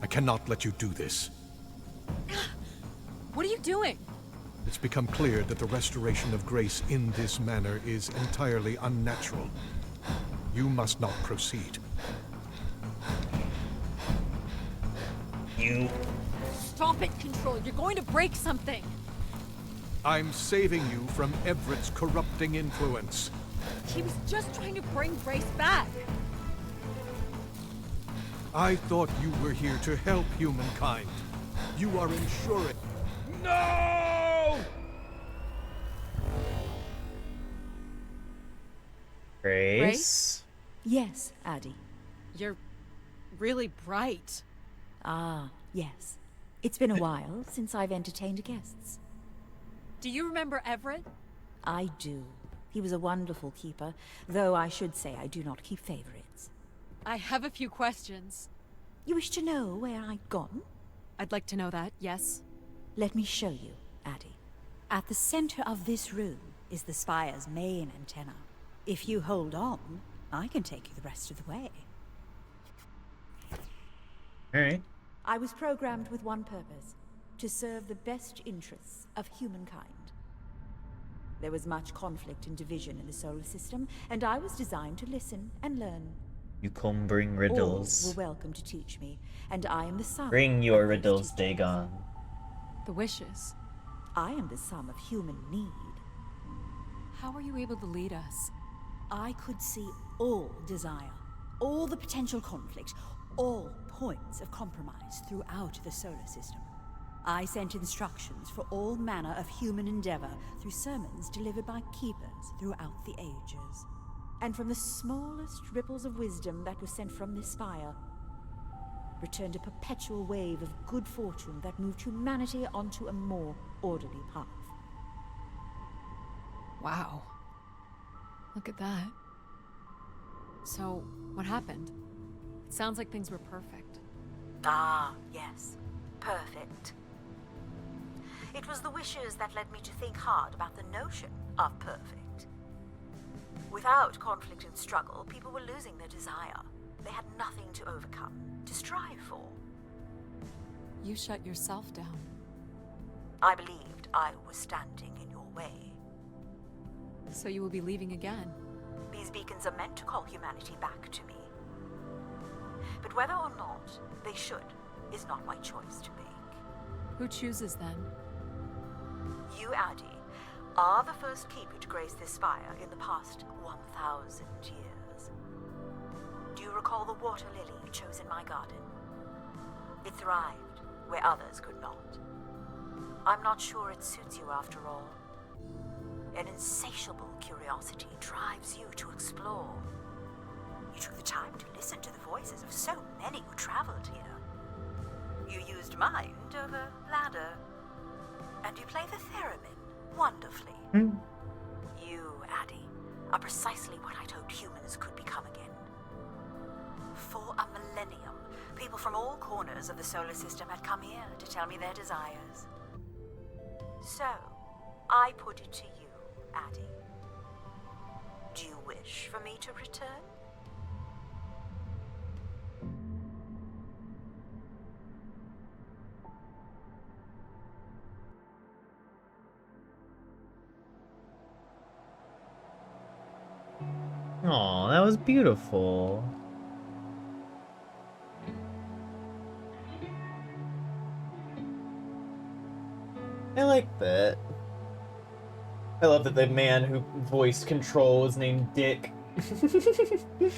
I cannot let you do this. What are you doing? It's become clear that the restoration of grace in this manner is entirely unnatural. You must not proceed. You... Stop it, Control. You're going to break something. I'm saving you from Everett's corrupting influence. He was just trying to bring Grace back. I thought you were here to help humankind. You are ensuring... No! Grace? Yes, Addie. You're really bright. Ah, yes. It's been a while since I've entertained guests. Do you remember Everett? I do. He was a wonderful keeper, though I should say I do not keep favorites. I have a few questions. You wish to know where I'd gone? I'd like to know that, yes. Let me show you, Addie. At the center of this room is the Spire's main antenna. If you hold on, I can take you the rest of the way. Alright. I was programmed with one purpose: to serve the best interests of humankind. There was much conflict and division in the solar system, and I was designed to listen and learn. You come bring riddles. All were welcome to teach me, and I am the sum. Bring your riddles, Dagon. The wishes. I am the sum of human need. How are you able to lead us? I could see all desire, all the potential conflict, all points of compromise throughout the solar system. I sent instructions for all manner of human endeavor through sermons delivered by keepers throughout the ages. And from the smallest ripples of wisdom that was sent from this spire, returned a perpetual wave of good fortune that moved humanity onto a more orderly path. Wow. Look at that. So, what happened? It sounds like things were perfect. Ah, yes. Perfect. It was the wishes that led me to think hard about the notion of perfect. Without conflict and struggle, people were losing their desire. They had nothing to overcome, to strive for. You shut yourself down. I believed I was standing in your way. So you will be leaving again. These beacons are meant to call humanity back to me. But whether or not they should is not my choice to make. Who chooses then? You, Addie, are the first keeper to grace this spire in the past 1,000 years. Do you recall the water lily you chose in my garden? It thrived where others could not. I'm not sure it suits you after all. An insatiable curiosity drives you to explore. You took the time to listen to the voices of so many who traveled here. You used mind over ladder. And you play the theremin wonderfully. You, Addie, are precisely what I'd hoped humans could become again. For a millennium, people from all corners of the solar system had come here to tell me their desires. So, I put it to you, Addie. Do you wish for me to return? Aw, that was beautiful. I like that. I love that the man who voiced Control is named Dick. That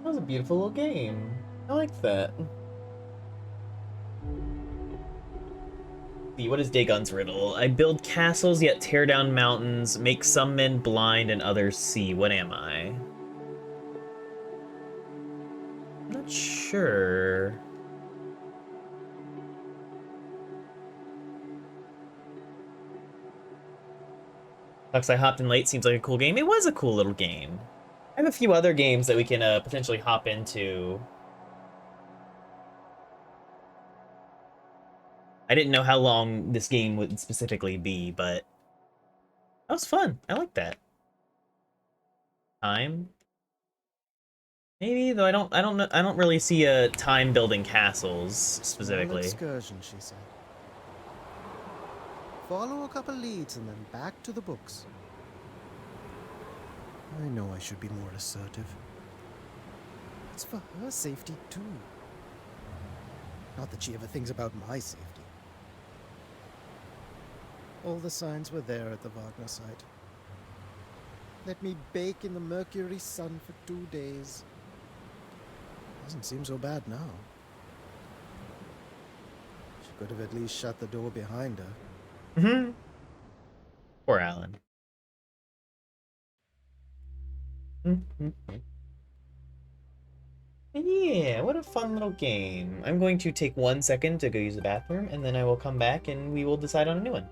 was a beautiful little game. I liked that. See, what is Dagon's riddle? I build castles yet tear down mountains, make some men blind and others see. What am I? I'm not sure. Sucks I hopped in late, seems like a cool game. It was a cool little game. I have a few other games that we can potentially hop into. I didn't know how long this game would specifically be, but that was fun. I like that. Time? Maybe, though I don't really see a time building castles specifically. Small excursion, she said. Follow a couple leads and then back to the books. I know I should be more assertive. It's for her safety, too. Not that she ever thinks about my safety. All the signs were there at the Wagner site. Let me bake in the Mercury sun for 2 days. Doesn't seem so bad now. She could have at least shut the door behind her. Mm-hmm. Poor Alan. Yeah, what a fun little game. I'm going to take 1 second to go use the bathroom, and then I will come back and we will decide on a new one.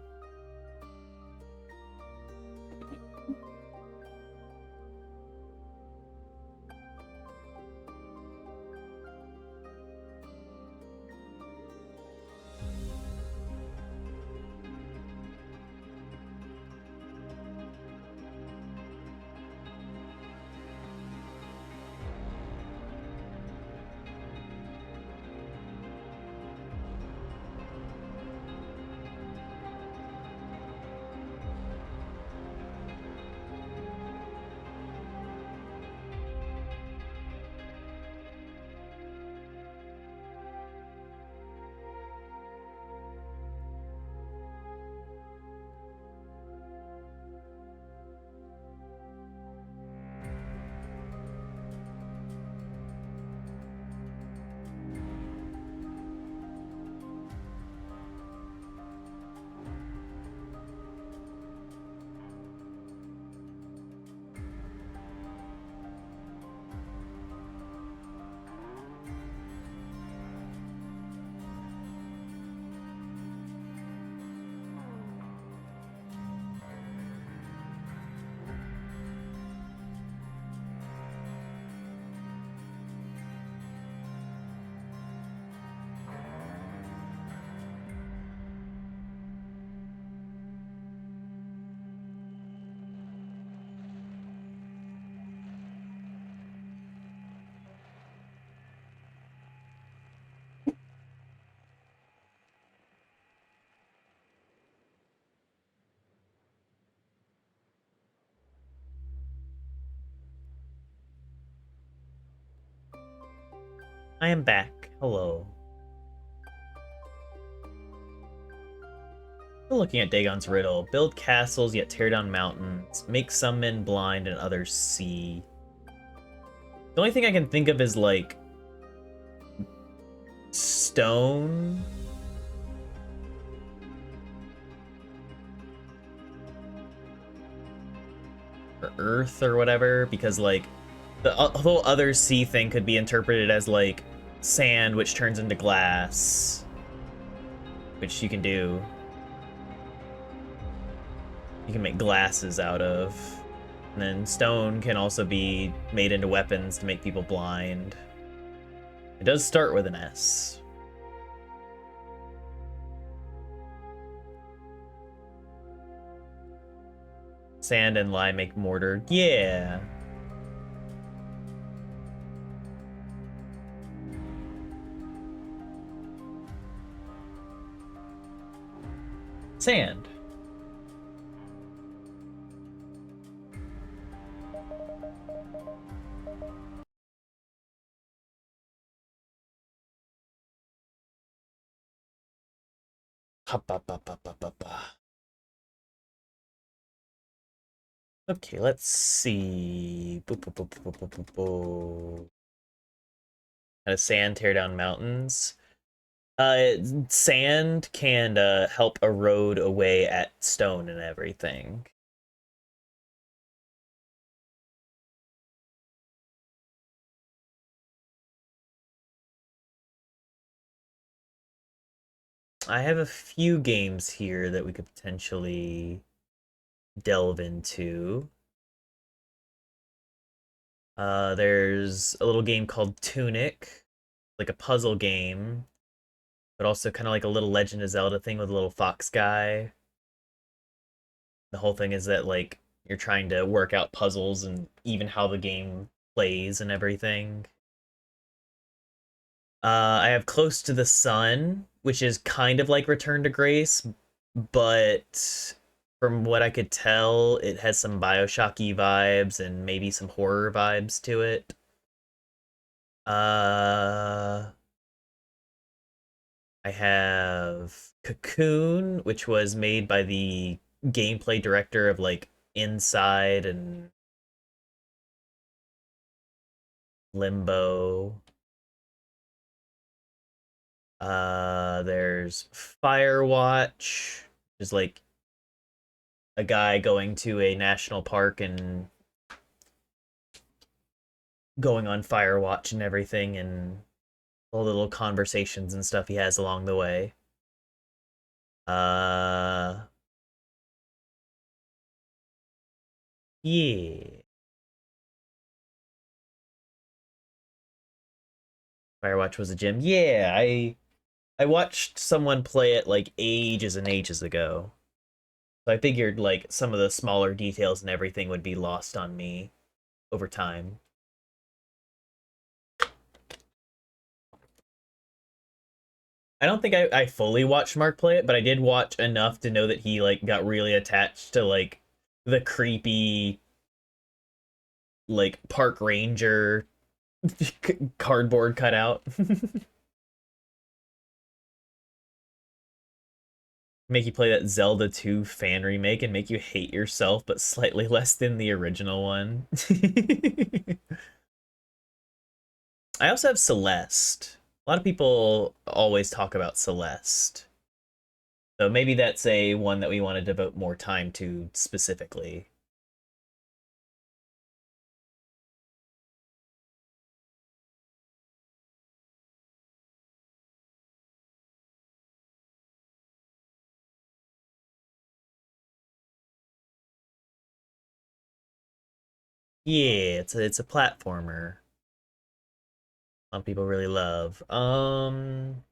I am back. Hello. Still looking at Dagon's riddle. Build castles, yet tear down mountains. Make some men blind and others see. The only thing I can think of is, like, stone. Or earth or whatever, because, like, the whole other sea thing could be interpreted as, like, sand, which turns into glass. Which you can do. You can make glasses out of. And then stone can also be made into weapons to make people blind. It does start with an S. Sand and lime make mortar. Yeah. Sand. Okay, let's see. How does sand tear down mountains? Sand can help erode away at stone and everything. I have a few games here that we could potentially delve into. There's a little game called Tunic, like a puzzle game, but also kind of like a little Legend of Zelda thing with a little fox guy. The whole thing is that like you're trying to work out puzzles and even how the game plays and everything. I have Close to the Sun, which is kind of like Return to Grace, but from what I could tell, it has some Bioshocky vibes and maybe some horror vibes to it. I have Cocoon, which was made by the gameplay director of like Inside and Limbo. There's Firewatch, which is like a guy going to a national park and going on Firewatch and everything, and all the little conversations and stuff he has along the way. Yeah. Firewatch was a gym. Yeah, I watched someone play it like ages and ages ago. So I figured like some of the smaller details and everything would be lost on me over time. I don't think I fully watched Mark play it, but I did watch enough to know that he like got really attached to like the creepy like park ranger cardboard cutout. Make you play that Zelda 2 fan remake and make you hate yourself, but slightly less than the original one. I also have Celeste. A lot of people always talk about Celeste. So maybe that's a one that we want to devote more time to specifically. Yeah, it's a platformer. A lot of people really love. Boop,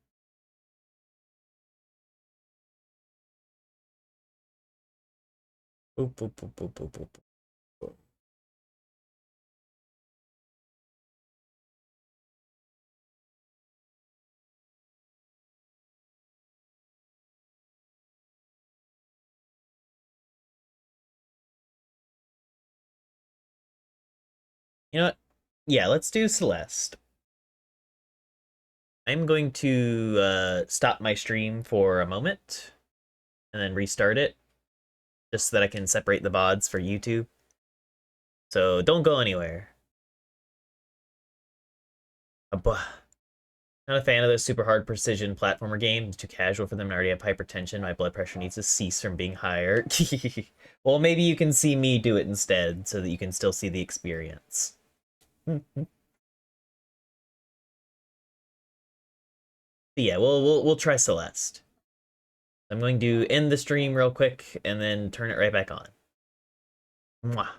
boop, boop, boop, boop, boop, boop. You know what? Yeah, let's do Celeste. I'm going to stop my stream for a moment and then restart it just so that I can separate the VODs for YouTube. So don't go anywhere. Not a fan of those super hard precision platformer games. Too casual for them. I already have hypertension. My blood pressure needs to cease from being higher. Well, maybe you can see me do it instead so that you can still see the experience. Yeah, we'll try Celeste. I'm going to end the stream real quick and then turn it right back on. Mwah.